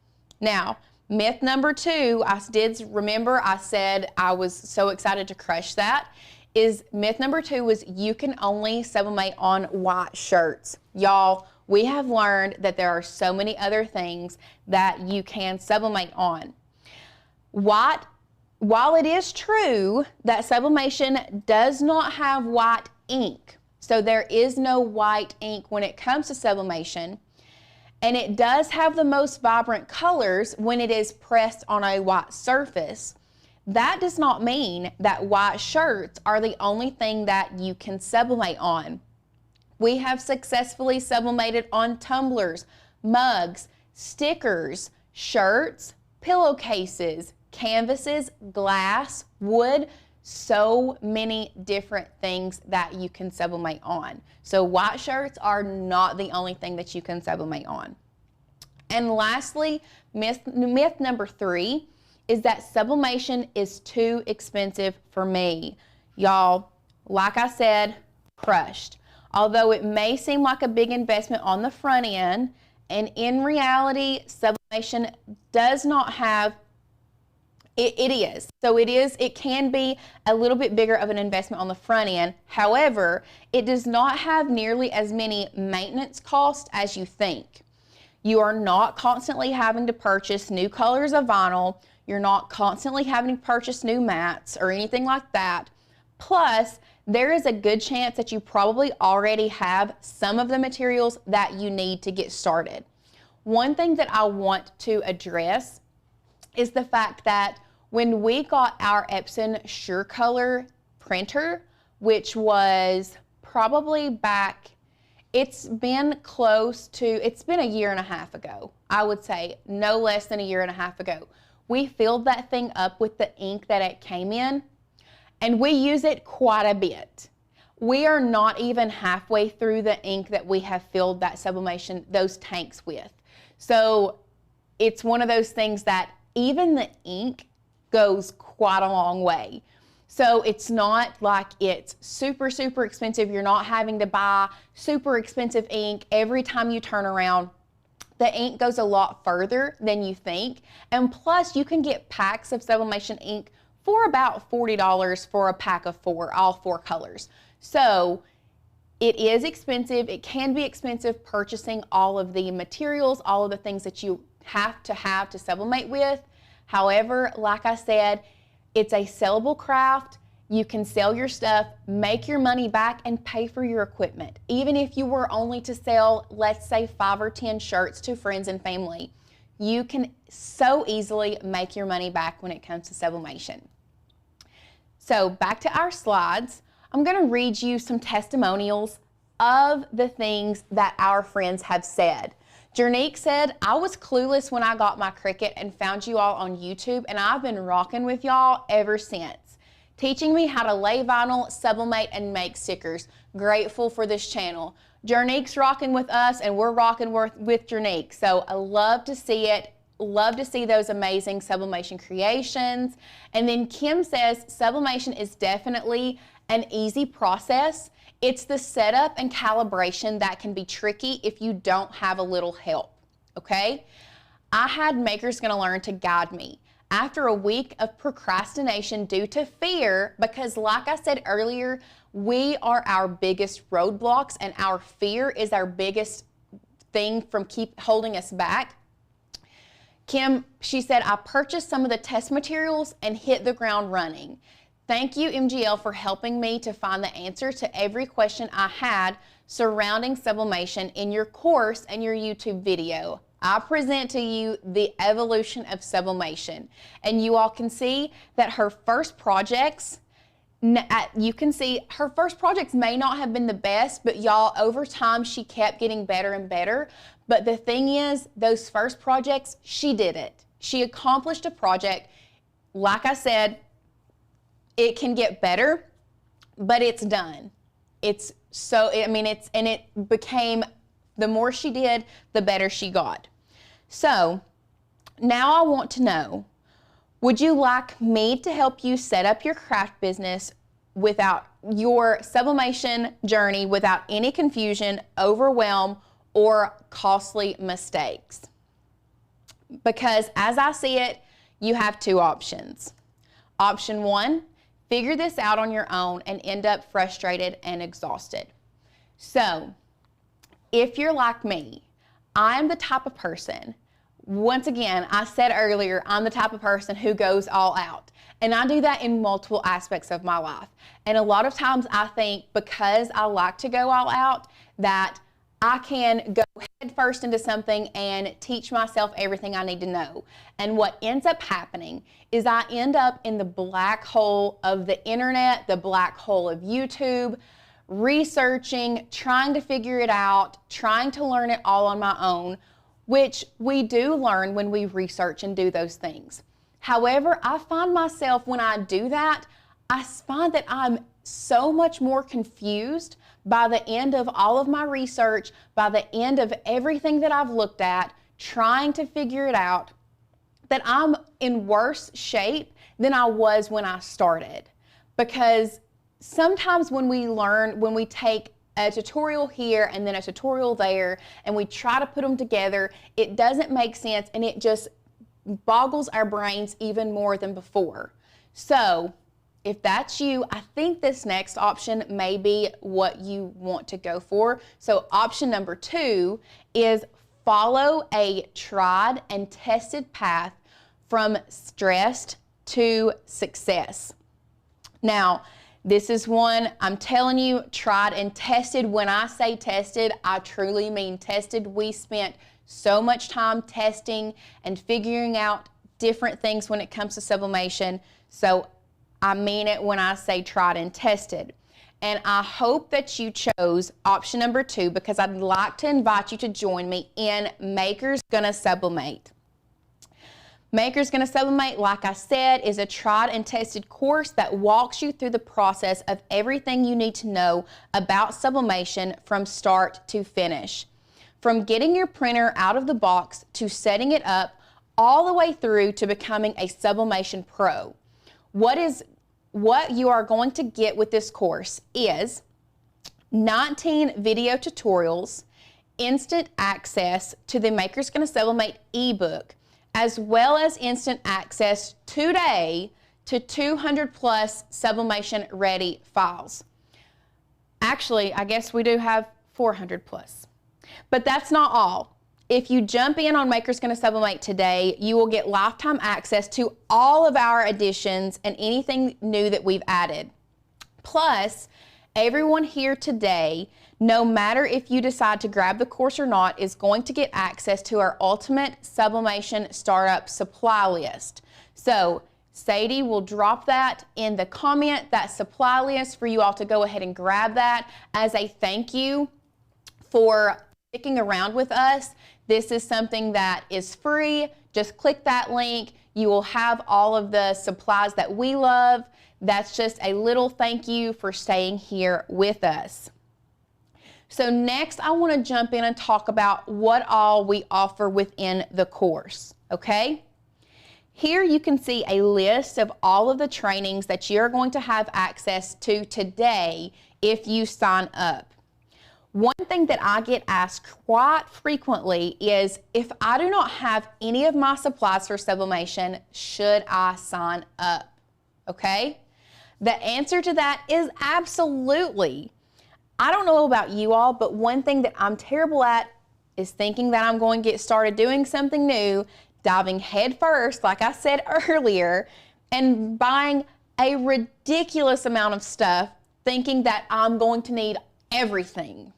Now, myth number 2, I said I was so excited to crush that, is myth number 2 was you can only sublimate on white shirts. Y'all, we have learned that there are so many other things that you can sublimate on. While it is true that sublimation does not have white ink, so there is no white ink when it comes to sublimation, and it does have the most vibrant colors when it is pressed on a white surface, that does not mean that white shirts are the only thing that you can sublimate on. We have successfully sublimated on tumblers, mugs, stickers, shirts, pillowcases, canvases, glass, wood, so many different things that you can sublimate on. So white shirts are not the only thing that you can sublimate on. And lastly, myth number 3 is that sublimation is too expensive for me. Y'all, like I said, crushed. Although it may seem like a big investment on the front end, and in reality, sublimation does not have It is. So it can be a little bit bigger of an investment on the front end. However, it does not have nearly as many maintenance costs as you think. You are not constantly having to purchase new colors of vinyl. You're not constantly having to purchase new mats or anything like that. Plus, there is a good chance that you probably already have some of the materials that you need to get started. One thing that I want to address is the fact that when we got our Epson SureColor printer, which was probably back, it's been a year and a half ago. I would say no less than a year and a half ago. We filled that thing up with the ink that it came in, and we use it quite a bit. We are not even halfway through the ink that we have filled that sublimation, those tanks with. So it's one of those things that even the ink goes quite a long way. So it's not like it's super, super expensive. You're not having to buy super expensive ink every time you turn around. The ink goes a lot further than you think. And plus you can get packs of sublimation ink for about $40 for a pack of 4, all 4 colors. So it is expensive. It can be expensive purchasing all of the materials, all of the things that you have to sublimate with. However, like I said, it's a sellable craft. You can sell your stuff, make your money back, and pay for your equipment. Even if you were only to sell, let's say 5 or 10 shirts to friends and family, you can so easily make your money back when it comes to sublimation. So back to our slides, I'm going to read you some testimonials of the things that our friends have said. Jernique said, I was clueless when I got my Cricut and found you all on YouTube, and I've been rocking with y'all ever since. Teaching me how to lay vinyl, sublimate, and make stickers. Grateful for this channel. Jernique's rocking with us, and we're rocking with Jernique. So I love to see it. Love to see those amazing sublimation creations. And then Kim says, sublimation is definitely an easy process. It's the setup and calibration that can be tricky if you don't have a little help, okay? I had Makers Gonna Learn to guide me. After a week of procrastination due to fear, because like I said earlier, we are our biggest roadblocks and our fear is our biggest thing from holding us back. Kim, she said, I purchased some of the test materials and hit the ground running. Thank you, MGL, for helping me to find the answer to every question I had surrounding sublimation in your course and your YouTube video. I present to you the evolution of sublimation, and you all can see that her first projects, you can see her first projects may not have been the best, but y'all, over time she kept getting better and better. But the thing is, those first projects, she did it. She accomplished a project. Like I said, it can get better, but it's done. It's so, I mean, and it became, the more she did, the better she got. So now I want to know, would you like me to help you set up your craft business without your sublimation journey, without any confusion, overwhelm, or costly mistakes? Because as I see it, you have two options. Option one, figure this out on your own and end up frustrated and exhausted. So if you're like me, I'm the type of person, once again, I said earlier, I'm the type of person who goes all out. And I do that in multiple aspects of my life. And a lot of times I think because I like to go all out, that I can go head first into something and teach myself everything I need to know. And what ends up happening is I end up in the black hole of the internet, the black hole of YouTube, researching, trying to figure it out, trying to learn it all on my own, which we do learn when we research and do those things. However, I find myself, when I do that, I find that I'm so much more confused by the end of all of my research, by the end of everything that I've looked at, trying to figure it out, that I'm in worse shape than I was when I started. Because sometimes when we take a tutorial here and then a tutorial there, and we try to put them together, it doesn't make sense, and it just boggles our brains even more than before. So if that's you, I think this next option may be what you want to go for. So option number two is follow a tried and tested path from stressed to success. Now, this is one, I'm telling you, tried and tested. When I say tested, I truly mean tested. We spent so much time testing and figuring out different things when it comes to sublimation. So I mean it when I say tried and tested. And I hope that you chose option number two, because I'd like to invite you to join me in Maker's Gonna Sublimate. Maker's Gonna Sublimate, like I said, is a tried and tested course that walks you through the process of everything you need to know about sublimation from start to finish. From getting your printer out of the box to setting it up, all the way through to becoming a sublimation pro. What you are going to get with this course is 19 video tutorials, instant access to the Maker's Gonna Sublimate ebook, as well as instant access today to 200 plus sublimation ready files. Actually, I guess we do have 400 plus. But that's not all. If you jump in on Maker's Gonna Sublimate today, you will get lifetime access to all of our additions and anything new that we've added. Plus, everyone here today, no matter if you decide to grab the course or not, is going to get access to our ultimate sublimation startup supply list. So Sadie will drop that in the comment, that supply list, for you all to go ahead and grab that as a thank you for sticking around with us. This is something that is free. Just click that link. You will have all of the supplies that we love. That's just a little thank you for staying here with us. So next, I want to jump in and talk about what all we offer within the course, okay? Here you can see a list of all of the trainings that you're going to have access to today if you sign up. One thing that I get asked quite frequently is, if I do not have any of my supplies for sublimation, should I sign up? Okay? The answer to that is absolutely. I don't know about you all, but one thing that I'm terrible at is thinking that I'm going to get started doing something new, diving head first, like I said earlier, and buying a ridiculous amount of stuff thinking that I'm going to need everything.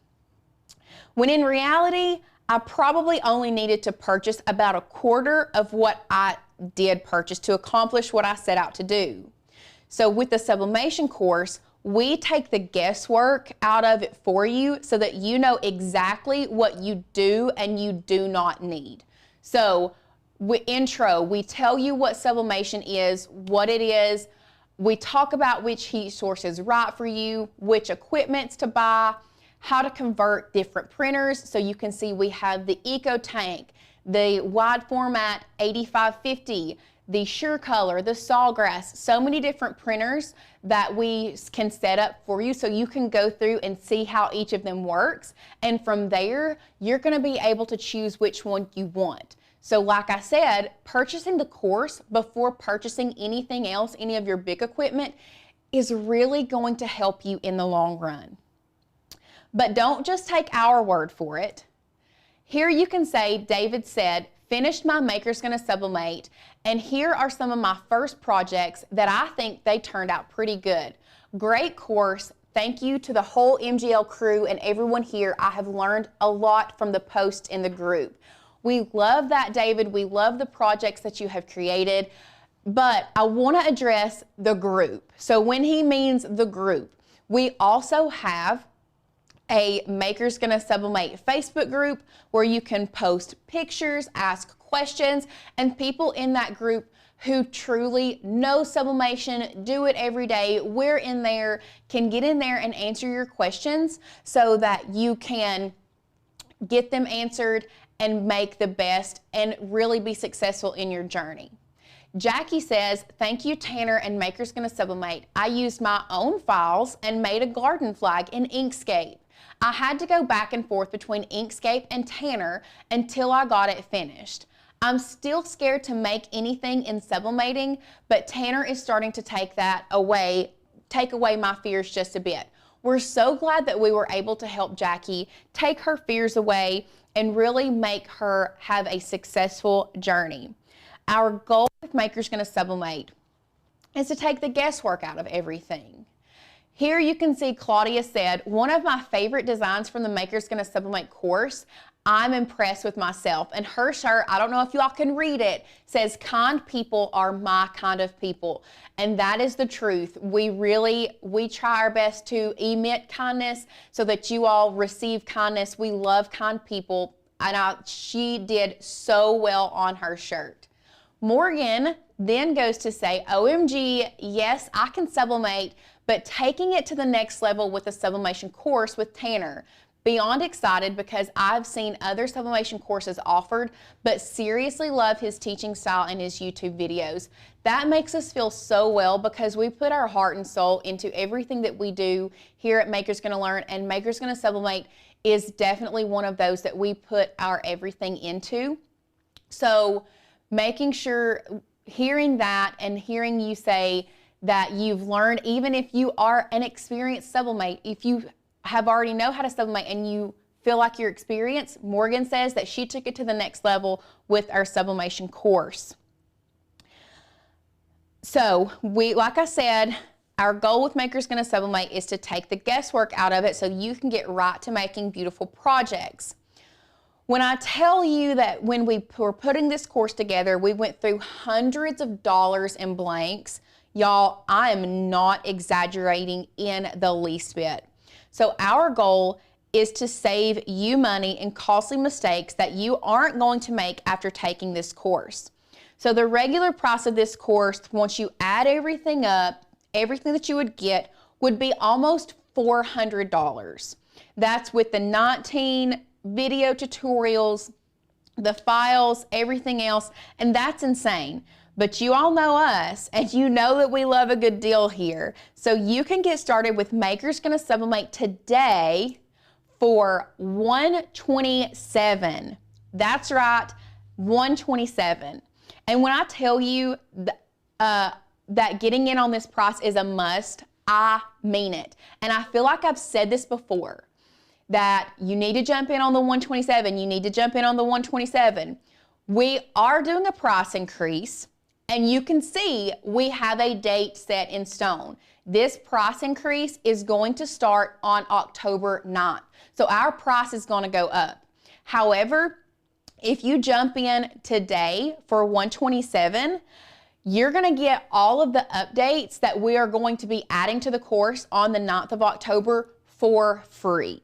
When in reality, I probably only needed to purchase about a quarter of what I did purchase to accomplish what I set out to do. So with the sublimation course, we take the guesswork out of it for you so that you know exactly what you do and you do not need. So intro, we tell you what sublimation is, what it is. We talk about which heat source is right for you, which equipments to buy, how to convert different printers. So you can see we have the Eco Tank, the wide format 8550, the Sure Color, the Sawgrass, so many different printers that we can set up for you so you can go through and see how each of them works. And from there, you're gonna be able to choose which one you want. So like I said, purchasing the course before purchasing anything else, any of your big equipment, is really going to help you in the long run. But don't just take our word for it. Here you can say, David said, finished my Maker's Gonna Sublimate, and here are some of my first projects that I think they turned out pretty good. Great course. Thank you to the whole MGL crew and everyone here. I have learned a lot from the posts in the group. We love that, David. We love the projects that you have created, but I want to address the group. So when he means the group, we also have a Maker's Gonna Sublimate Facebook group where you can post pictures, ask questions, and people in that group who truly know sublimation, do it every day, we're in there, can get in there and answer your questions so that you can get them answered and make the best and really be successful in your journey. Jackie says, thank you, Tanner and Maker's Gonna Sublimate. I used my own files and made a garden flag in Inkscape. I had to go back and forth between Inkscape and Tanner until I got it finished. I'm still scared to make anything in sublimating, but Tanner is starting to take away my fears just a bit. We're so glad that we were able to help Jackie take her fears away and really make her have a successful journey. Our goal with Maker's Gonna Sublimate is to take the guesswork out of everything. Here you can see Claudia said, one of my favorite designs from the Maker's Gonna Sublimate course. I'm impressed with myself. And her shirt, I don't know if y'all can read it, says, kind people are my kind of people. And that is the truth. We try our best to emit kindness so that you all receive kindness. We love kind people. And she did so well on her shirt. Morgan then goes to say, OMG, yes, I can sublimate, but taking it to the next level with the sublimation course with Tanner. Beyond excited because I've seen other sublimation courses offered, but seriously love his teaching style and his YouTube videos. That makes us feel so well because we put our heart and soul into everything that we do here at Maker's Gonna Learn, and Maker's Gonna Sublimate is definitely one of those that we put our everything into. So making sure, hearing that and hearing you say that you've learned, even if you are an experienced sublimate, if you have already know how to sublimate and you feel like you're experienced, Morgan says that she took it to the next level with our sublimation course. So like I said, our goal with Maker's Gonna Sublimate is to take the guesswork out of it so you can get right to making beautiful projects. When I tell you that when we were putting this course together, we went through hundreds of dollars in blanks, y'all, I am not exaggerating in the least bit. So our goal is to save you money in costly mistakes that you aren't going to make after taking this course. So the regular price of this course, once you add everything up, everything that you would get would be almost $400. That's with the 19 video tutorials, the files, everything else, and that's insane. But you all know us, and you know that we love a good deal here. So you can get started with Maker's Gonna Sublimate today for $127. That's right, $127. And when I tell you that getting in on this price is a must, I mean it. And I feel like I've said this before, that you need to jump in on the $127. You need to jump in on the $127. We are doing a price increase. And you can see we have a date set in stone. This price increase is going to start on October 9th. So our price is going to go up. However, if you jump in today for $127, you're going to get all of the updates that we are going to be adding to the course on the 9th of October for free.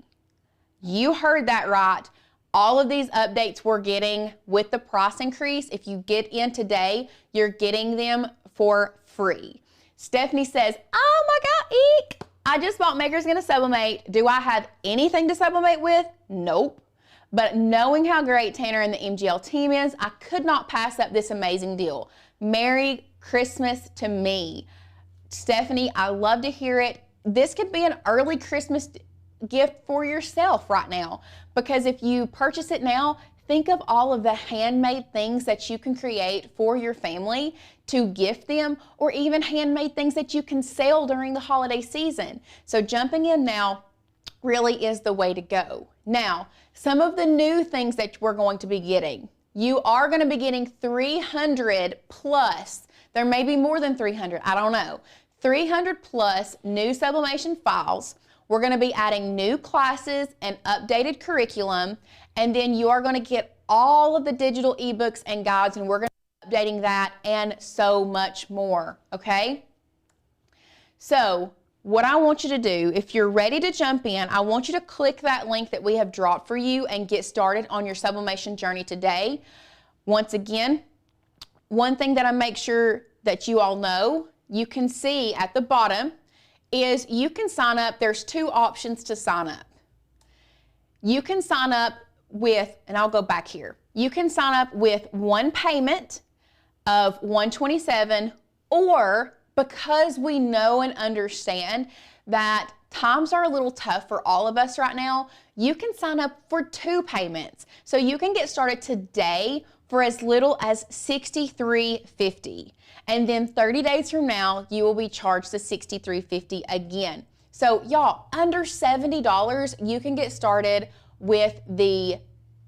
You heard that right. All of these updates we're getting with the price increase, if you get in today, you're getting them for free. Stephanie says, oh my God, eek! I just bought Maker's Gonna Sublimate. Do I have anything to sublimate with? Nope. But knowing how great Tanner and the MGL team is, I could not pass up this amazing deal. Merry Christmas to me. Stephanie, I love to hear it. This could be an early Christmas gift for yourself right now, because if you purchase it now, think of all of the handmade things that you can create for your family to gift them, or even handmade things that you can sell during the holiday season. So jumping in now really is the way to go. Now, some of the new things that we're going to be getting. You are going to be getting 300 plus, there may be more than 300, I don't know, 300 plus new sublimation files. We're going to be adding new classes and updated curriculum, and then you are going to get all of the digital ebooks and guides, and we're going to be updating that and so much more, okay? So what I want you to do, if you're ready to jump in, I want you to click that link that we have dropped for you and get started on your sublimation journey today. Once again, one thing that I make sure that you all know, you can see at the bottom, is you can sign up. There's two options to sign up. You can sign up with, and I'll go back here. You can sign up with one payment of $127, or because we know and understand that times are a little tough for all of us right now, you can sign up for 2 payments. So you can get started today for as little as $63.50. And then 30 days from now, you will be charged the $63.50 again. So y'all, under $70, you can get started with the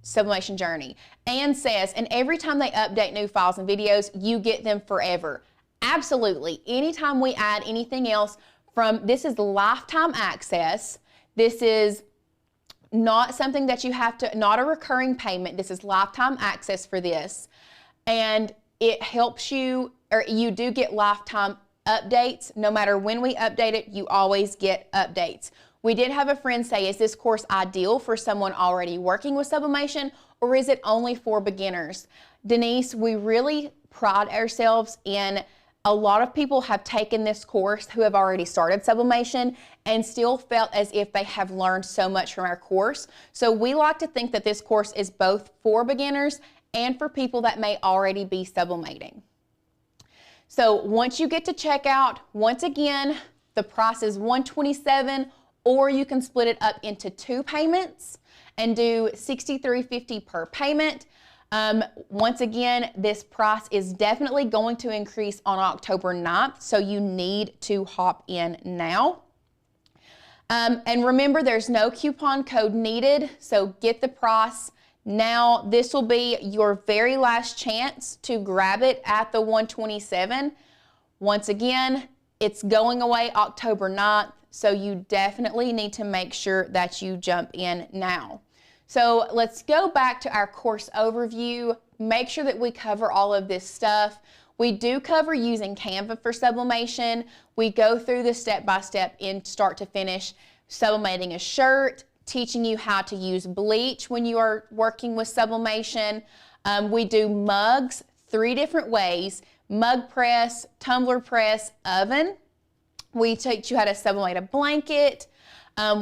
sublimation journey. Anne says, and every time they update new files and videos, you get them forever. Absolutely. Anytime we add anything else from, this is lifetime access. This is not something that you have to, not a recurring payment. This is lifetime access for this. And it helps you, or you do get lifetime updates. No matter when we update it, you always get updates. We did have a friend say, is this course ideal for someone already working with sublimation, or is it only for beginners? Denise, we really pride ourselves in, a lot of people have taken this course who have already started sublimation and still felt as if they have learned so much from our course. So we like to think that this course is both for beginners and for people that may already be sublimating. So once you get to checkout, once again, the price is $127, or you can split it up into 2 payments and do $63.50 per payment. Once again, this price is definitely going to increase on October 9th, so you need to hop in now. And remember, there's no coupon code needed, so get the price now. This will be your very last chance to grab it at the $127. Once again, it's going away October 9th, so you definitely need to make sure that you jump in now. So let's go back to our course overview. Make sure that we cover all of this stuff. We do cover using Canva for sublimation. We go through the step-by-step in start to finish, sublimating a shirt, teaching you how to use bleach when you are working with sublimation. We do mugs 3 different ways: mug press, tumbler press, oven. We teach you how to sublimate a blanket.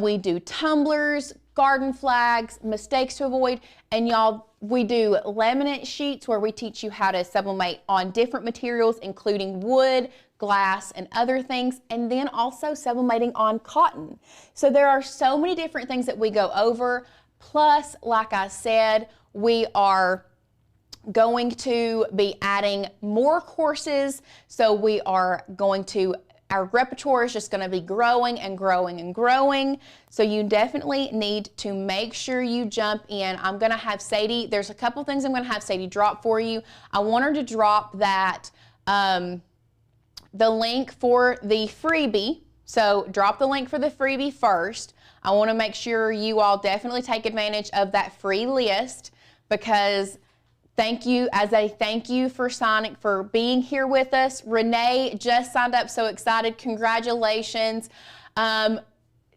We do tumblers, garden flags, mistakes to avoid, and y'all, we do laminate sheets where we teach you how to sublimate on different materials, including wood, glass, and other things, and then also sublimating on cotton. So there are so many different things that we go over. Plus, like I said, we are going to be adding more courses. So we are going to, our repertoire is just going to be growing and growing and growing. So you definitely need to make sure you jump in. I'm going to have Sadie, there's a couple things I'm going to have Sadie drop for you. I want her to drop that the link for the freebie. So drop the link for the freebie first. I want to make sure you all definitely take advantage of that free list, because thank you, as a thank you for being here with us. Renee just signed up, so excited. Congratulations.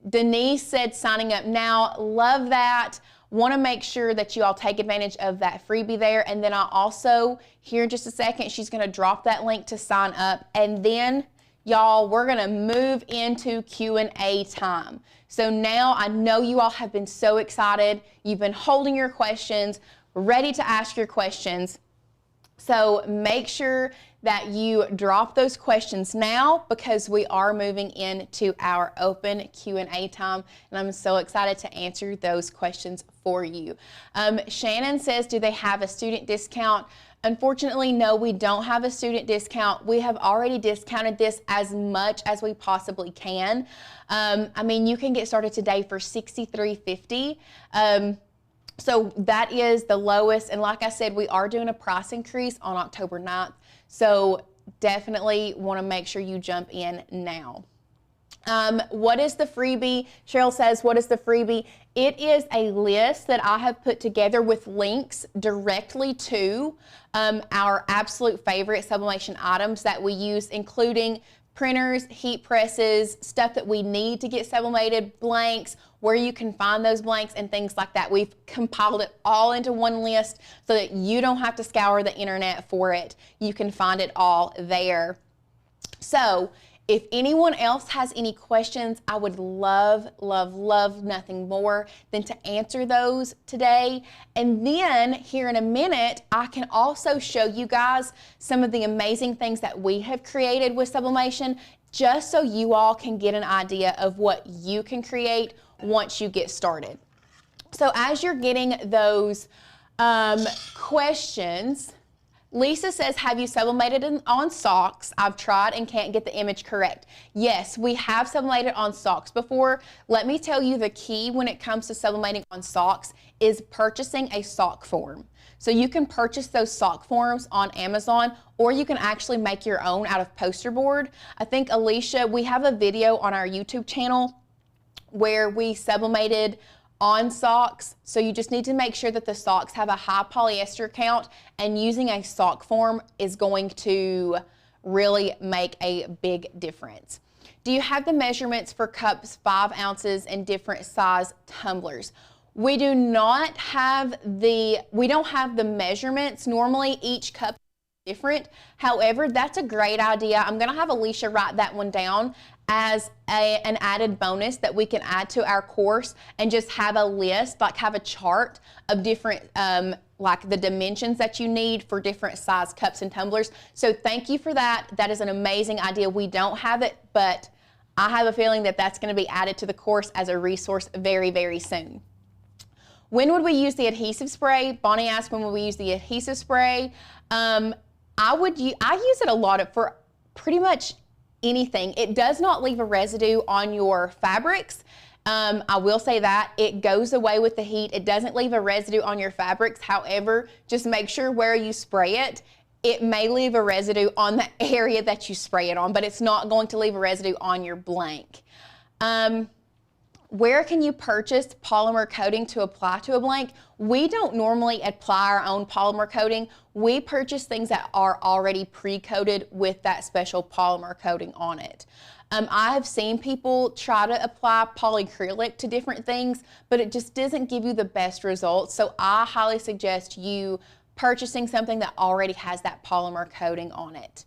Denise said signing up now. Love that. Want to make sure that you all take advantage of that freebie there. And then I also, here in just a second, she's going to drop that link to sign up. And then, y'all, we're going to move into Q&A time. So now I know you all have been so excited. You've been holding your questions, ready to ask your questions. So make sure that you drop those questions now, because we are moving into our open Q&A time, and I'm so excited to answer those questions for you. Shannon says, do they have a student discount? Unfortunately, no, we don't have a student discount. We have already discounted this as much as we possibly can. I mean, you can get started today for $63.50. So that is the lowest. And like I said, we are doing a price increase on October 9th. So definitely want to make sure you jump in now. What is the freebie? Cheryl says, what is the freebie? It is a list that I have put together with links directly to our absolute favorite sublimation items that we use, including printers, heat presses, stuff that we need to get sublimated, blanks, where you can find those blanks and things like that. We've compiled it all into one list so that you don't have to scour the internet for it. You can find it all there. So if anyone else has any questions, I would love, love, love nothing more than to answer those today. And then here in a minute, I can also show you guys some of the amazing things that we have created with sublimation, just so you all can get an idea of what you can create once you get started. So as you're getting those questions, Lisa says, have you sublimated on socks? I've tried and can't get the image correct. Yes, we have sublimated on socks before. Let me tell you, the key when it comes to sublimating on socks is purchasing a sock form. So you can purchase those sock forms on Amazon, or you can actually make your own out of poster board. I think, Alicia, we have a video on our YouTube channel where we sublimated on socks. So you just need to make sure that the socks have a high polyester count, and using a sock form is going to really make a big difference. Do you have the measurements for cups 5 ounces and different size tumblers? We do not have we don't have the measurements. Normally each cup is different. However, that's a great idea. I'm gonna have Alicia write that one down as an added bonus that we can add to our course, and just have a list, like have a chart of different, like the dimensions that you need for different size cups and tumblers. So thank you for that. That is an amazing idea. We don't have it, but I have a feeling that that's going to be added to the course as a resource very, very soon. When would we use the adhesive spray? Bonnie asked, when would we use the adhesive spray? I use it a lot for pretty much anything. It does not leave a residue on your fabrics. I will say that it goes away with the heat. It doesn't leave a residue on your fabrics. However, just make sure where you spray it, it may leave a residue on the area that you spray it on, but it's not going to leave a residue on your blank. Where can you purchase polymer coating to apply to a blank? We don't normally apply our own polymer coating. We purchase things that are already pre-coated with that special polymer coating on it. I have seen people try to apply polyacrylic to different things, but it just doesn't give you the best results. So I highly suggest you purchasing something that already has that polymer coating on it.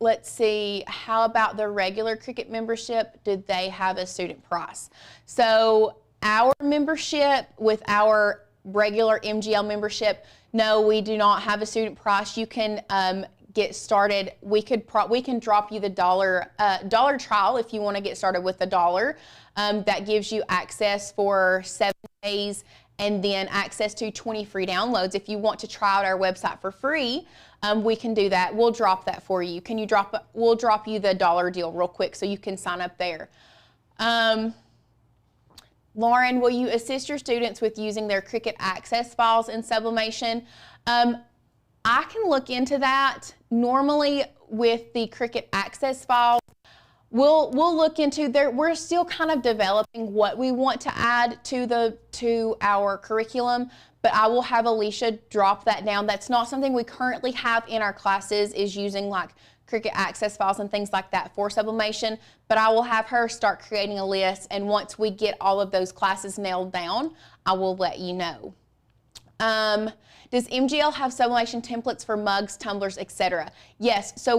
Let's see, how about the regular Cricut membership? Did they have a student price? So our membership with our regular MGL membership, no, we do not have a student price. You can get started. We can drop you the dollar trial if you want to get started with $1. That gives you access for 7 days, and then access to 20 free downloads. If you want to try out our website for free, we can do that. We'll drop that for you. We'll drop you the $1 deal real quick so you can sign up there. Lauren, will you assist your students with using their Cricut Access files in Sublimation? I can look into that. Normally with the Cricut access files, we'll look into there. We're still kind of developing what we want to add to our curriculum, but I will have Alicia drop that down. That's not something we currently have in our classes, is using like Cricut access files and things like that for sublimation, but I will have her start creating a list, and once we get all of those classes nailed down, I will let you know. Does MGL have sublimation templates for mugs, tumblers, etc.? Yes, so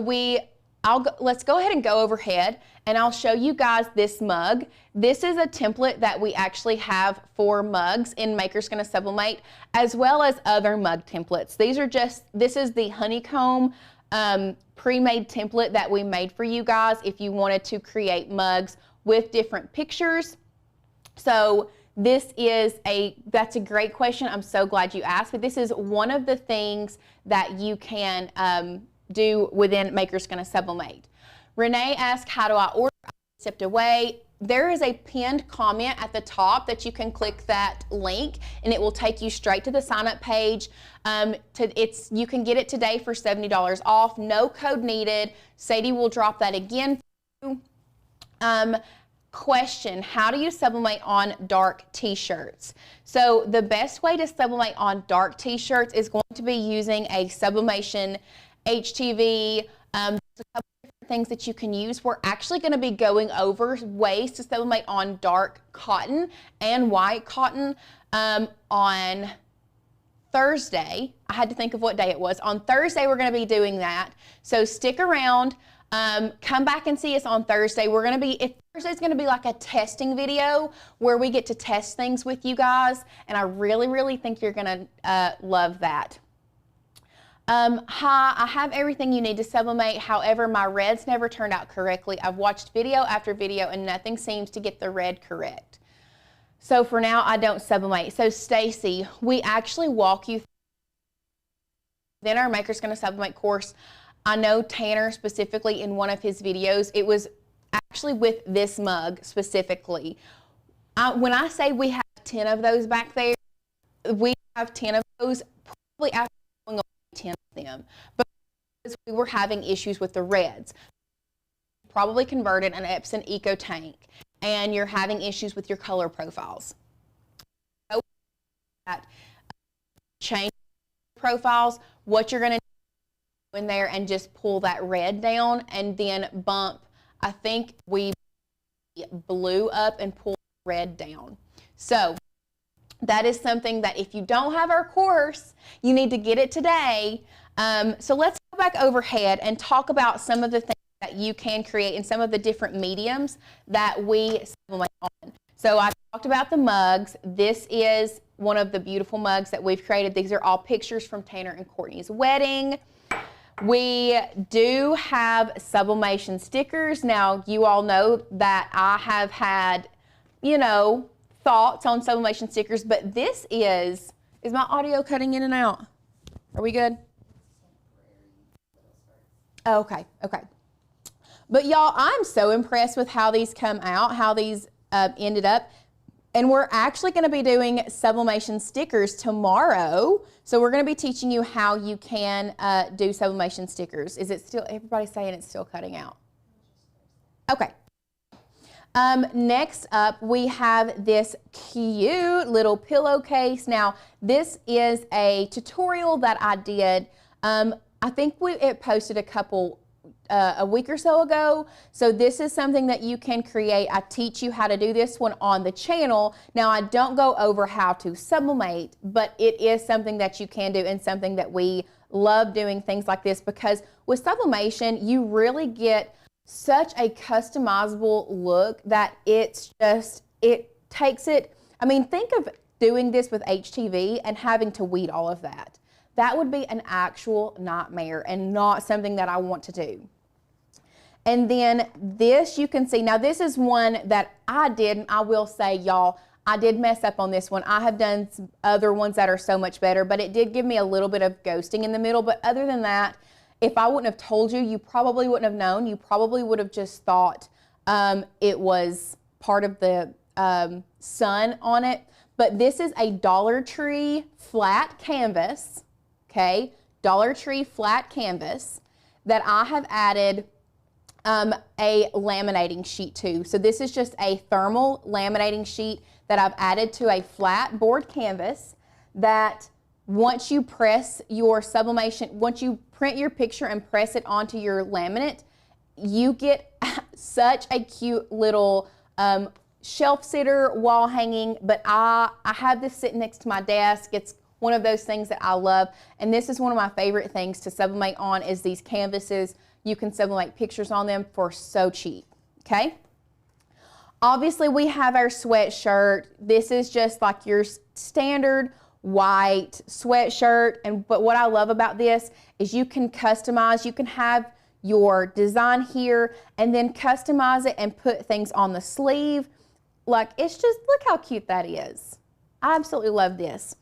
let's go ahead and go overhead, and I'll show you guys this mug. This is a template that we actually have for mugs in Maker's Gonna Sublimate, as well as other mug templates. This is the honeycomb pre-made template that we made for you guys if you wanted to create mugs with different pictures. So that's a great question. I'm so glad you asked, but this is one of the things that you can do within Maker's Gonna Sublimate. Renee asked, how do I order? I stepped away. There is a pinned comment at the top that you can click that link, and it will take you straight to the sign up page. You can get it today for $70 off. No code needed. Sadie will drop that again for you. Question, how do you sublimate on dark t-shirts? So the best way to sublimate on dark t-shirts is going to be using a sublimation HTV. There's a couple different things that you can use. We're actually going to be going over ways to sublimate on dark cotton and white cotton on Thursday. I had to think of what day it was. On Thursday, we're going to be doing that. So stick around. Come back and see us on Thursday. Thursday's going to be like a testing video where we get to test things with you guys, and I really, really think you're going to love that. Hi, I have everything you need to sublimate. However, my reds never turned out correctly. I've watched video after video and nothing seems to get the red correct. So for now, I don't sublimate. So Stacy, we actually walk you through our Maker's Gonna Sublimate course. I know Tanner specifically in one of his videos, it was actually with this mug specifically. When I say we have 10 of those back there, we have 10 of those probably after going over 10 of them, but because we were having issues with the reds. Probably converted an Epson Eco Tank, and you're having issues with your color profiles. Change profiles, what you're going to do in there, and just pull that red down and then bump. I think we blue up and pull red down. So that is something that if you don't have our course, you need to get it today. So let's go back overhead and talk about some of the things that you can create in some of the different mediums that we sublimate on. So I talked about the mugs. This is one of the beautiful mugs that we've created. These are all pictures from Tanner and Courtney's wedding. We do have sublimation stickers. Now, you all know that I have had, thoughts on sublimation stickers, but this is my audio cutting in and out? Are we good? Okay. But y'all, I'm so impressed with how these come out, how these ended up. And we're actually going to be doing sublimation stickers tomorrow. So we're going to be teaching you how you can do sublimation stickers. Is it still, everybody's saying it's still cutting out? Okay. Next up, we have this cute little pillowcase. Now, this is a tutorial that I did. I think it posted a week or so ago. So this is something that you can create. I teach you how to do this one on the channel. Now, I don't go over how to sublimate, but it is something that you can do and something that we love doing things like this, because with sublimation, you really get such a customizable look that it takes it. I mean, think of doing this with HTV and having to weed all of that. That would be an actual nightmare and not something that I want to do. And then this, you can see, now this is one that I did, and I will say, y'all, I did mess up on this one. I have done some other ones that are so much better, but it did give me a little bit of ghosting in the middle. But other than that, if I wouldn't have told you, you probably wouldn't have known. You probably would have just thought it was part of the sun on it. But this is a Dollar Tree flat canvas, okay? Dollar Tree flat canvas that I have added a laminating sheet to. So this is just a thermal laminating sheet that I've added to a flat board canvas that once you press your sublimation, once you print your picture and press it onto your laminate, you get such a cute little shelf sitter, wall hanging, but I have this sitting next to my desk. It's one of those things that I love, and this is one of my favorite things to sublimate on is these canvases. You can sublimate pictures on them for so cheap, okay? Obviously, we have our sweatshirt. This is just like your standard white sweatshirt, but what I love about this is you can customize, you can have your design here and then customize it and put things on the sleeve. Like, it's just, look how cute that is. I absolutely love this.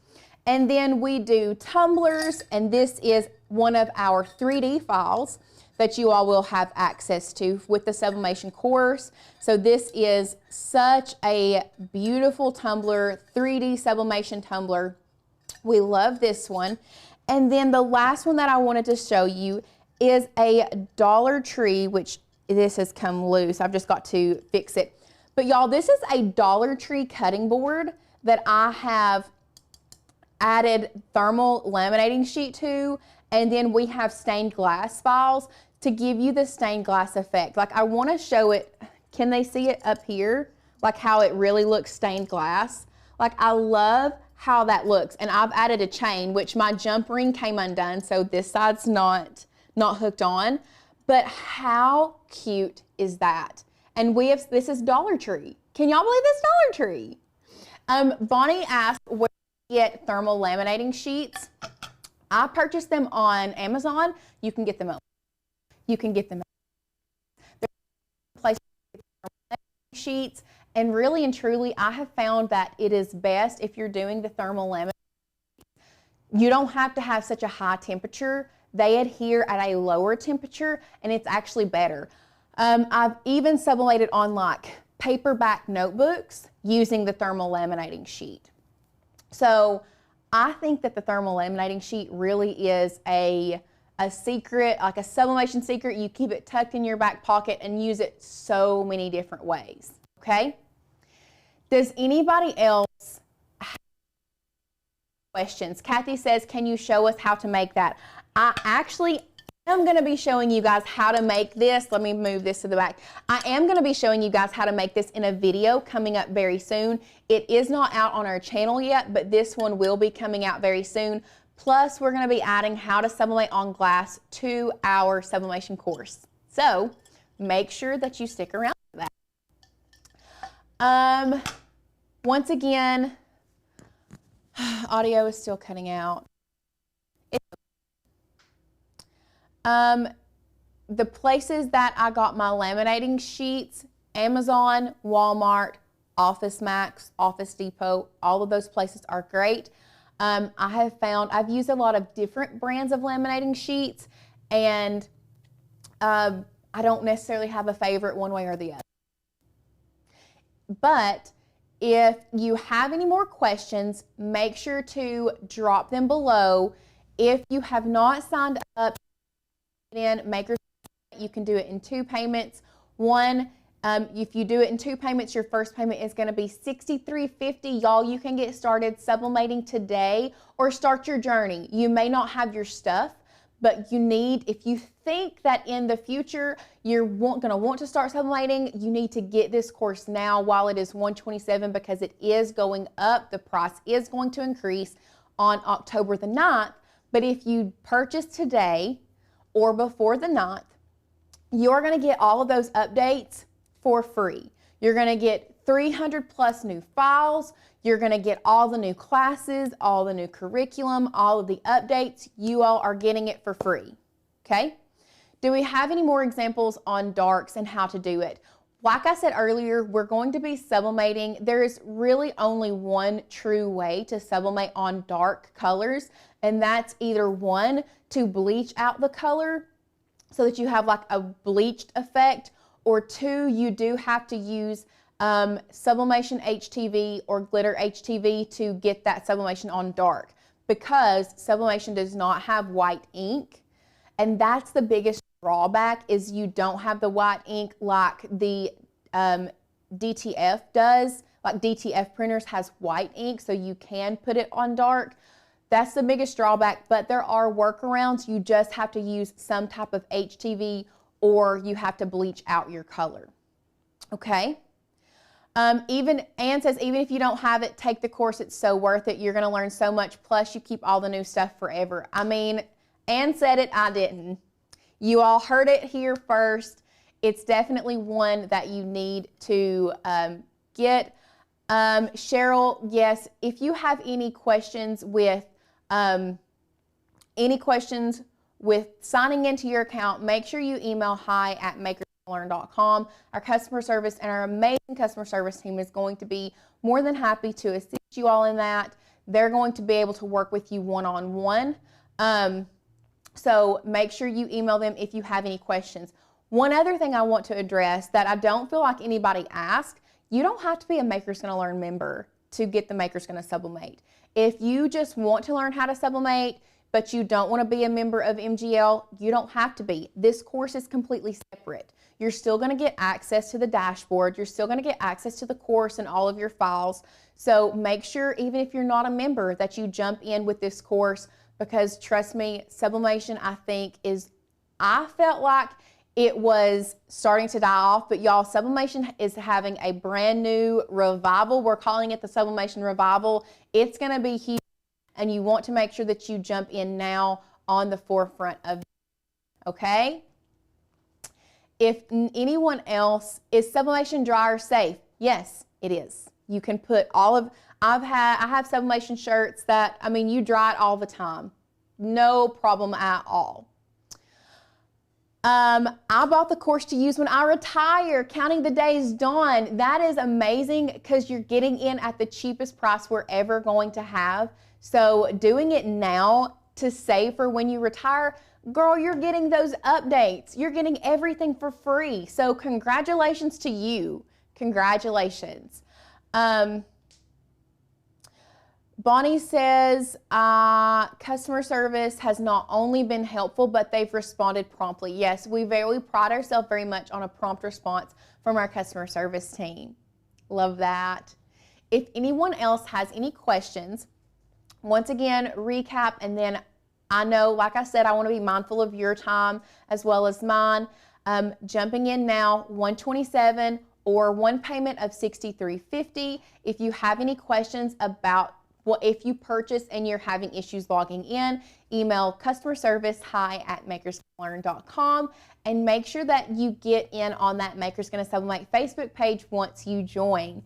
And then we do tumblers, and this is one of our 3D files that you all will have access to with the sublimation course. So this is such a beautiful tumbler, 3D sublimation tumbler. We love this one. And then the last one that I wanted to show you is a Dollar Tree, which this has come loose. I've just got to fix it. But y'all, this is a Dollar Tree cutting board that I have added thermal laminating sheet to, and then we have stained glass files to give you the stained glass effect. Like, I want to show it. Can they see it up here? Like how it really looks stained glass. Like, I love how that looks. And I've added a chain, which my jump ring came undone, so this side's not hooked on. But how cute is that? And this is Dollar Tree. Can y'all believe this Dollar Tree? Bonnie asked where to get thermal laminating sheets. I purchased them on Amazon. You can get them up. You can get them. There's places to get thermal sheets, and really and truly, I have found that it is best if you're doing the thermal laminate. You don't have to have such a high temperature. They adhere at a lower temperature, and it's actually better. I've even sublimated on like paperback notebooks using the thermal laminating sheet. So I think that the thermal laminating sheet really is a secret, like a sublimation secret. You keep it tucked in your back pocket and use it so many different ways, okay? Does anybody else have questions? Kathy says, can you show us how to make that? I actually am going to be showing you guys how to make this. Let me move this to the back. I am going to be showing you guys how to make this in a video coming up very soon. It is not out on our channel yet, but this one will be coming out very soon. Plus, we're going to be adding how to sublimate on glass to our sublimation course. So make sure that you stick around for that. Once again, audio is still cutting out. The places that I got my laminating sheets, Amazon, Walmart, Office Max, Office Depot, all of those places are great. I've used a lot of different brands of laminating sheets, and I don't necessarily have a favorite one way or the other. But if you have any more questions, make sure to drop them below. If you have not signed up in Maker's, you can do it in 2 payments. One, if you do it in 2 payments, your first payment is going to be $63.50. Y'all, you can get started sublimating today or start your journey. You may not have your stuff, but if you think that in the future you're going to want to start sublimating, you need to get this course now while it is $127, because it is going up. The price is going to increase on October the 9th. But if you purchase today or before the 9th, you're going to get all of those updates for free. You're going to get 300 plus new files. You're going to get all the new classes, all the new curriculum, all of the updates. You all are getting it for free, okay? Do we have any more examples on darks and how to do it? Like I said earlier, we're going to be sublimating. There is really only one true way to sublimate on dark colors, and that's either one, to bleach out the color so that you have like a bleached effect, or 2, you do have to use Sublimation HTV or Glitter HTV to get that sublimation on dark. because Sublimation does not have white ink, and that's the biggest drawback, is you don't have the white ink like the DTF does. Like DTF printers has white ink, so you can put it on dark. That's the biggest drawback, but there are workarounds. You just have to use some type of HTV, or you have to bleach out your color. Okay? Even Ann says, even if you don't have it, take the course. It's so worth it. You're going to learn so much. Plus, you keep all the new stuff forever. I mean, Ann said it, I didn't. You all heard it here first. It's definitely one that you need to get. Cheryl, yes, if you have any questions with signing into your account, make sure you email hi@makerslearn.com. Our customer service and our amazing customer service team is going to be more than happy to assist you all in that. They're going to be able to work with you one-on-one. So make sure you email them if you have any questions. One other thing I want to address that I don't feel like anybody asked, you don't have to be a Makers Gonna Learn member to get the Makers Gonna Sublimate. If you just want to learn how to sublimate, but you don't want to be a member of MGL, you don't have to be. This course is completely separate. You're still going to get access to the dashboard. You're still going to get access to the course and all of your files. So make sure, even if you're not a member, that you jump in with this course, because trust me, sublimation, I felt like it was starting to die off, but y'all, sublimation is having a brand new revival. We're calling it the Sublimation Revival. It's going to be huge, and you want to make sure that you jump in now on the forefront of it, okay? If anyone else, is sublimation dryer safe? Yes, it is. You can put all of, I have sublimation shirts that, I mean, you dry it all the time. No problem at all. I bought the course to use when I retire, counting the days dawn. That is amazing, because you're getting in at the cheapest price we're ever going to have. So doing it now to save for when you retire, girl, you're getting those updates. You're getting everything for free. So congratulations to you. Congratulations. Bonnie says, customer service has not only been helpful, but they've responded promptly. Yes, we pride ourselves very much on a prompt response from our customer service team. Love that. If anyone else has any questions, once again, recap, and then I know, like I said, I want to be mindful of your time as well as mine. Jumping in now, $127 or one payment of $63.50. If you have any questions about if you purchase and you're having issues logging in, email customer service hi@makerslearn.com, and make sure that you get in on that Makers Gonna Sublimate Facebook page once you join.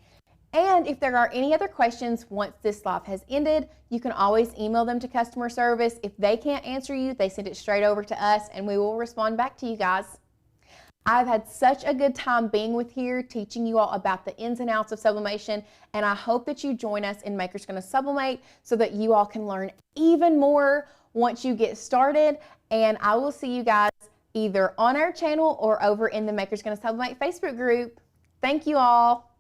And if there are any other questions once this live has ended, you can always email them to customer service. If they can't answer you, they send it straight over to us, and we will respond back to you guys. I've had such a good time being with here, teaching you all about the ins and outs of sublimation, and I hope that you join us in Makers Gonna Sublimate so that you all can learn even more once you get started. And I will see you guys either on our channel or over in the Makers Gonna Sublimate Facebook group. Thank you all.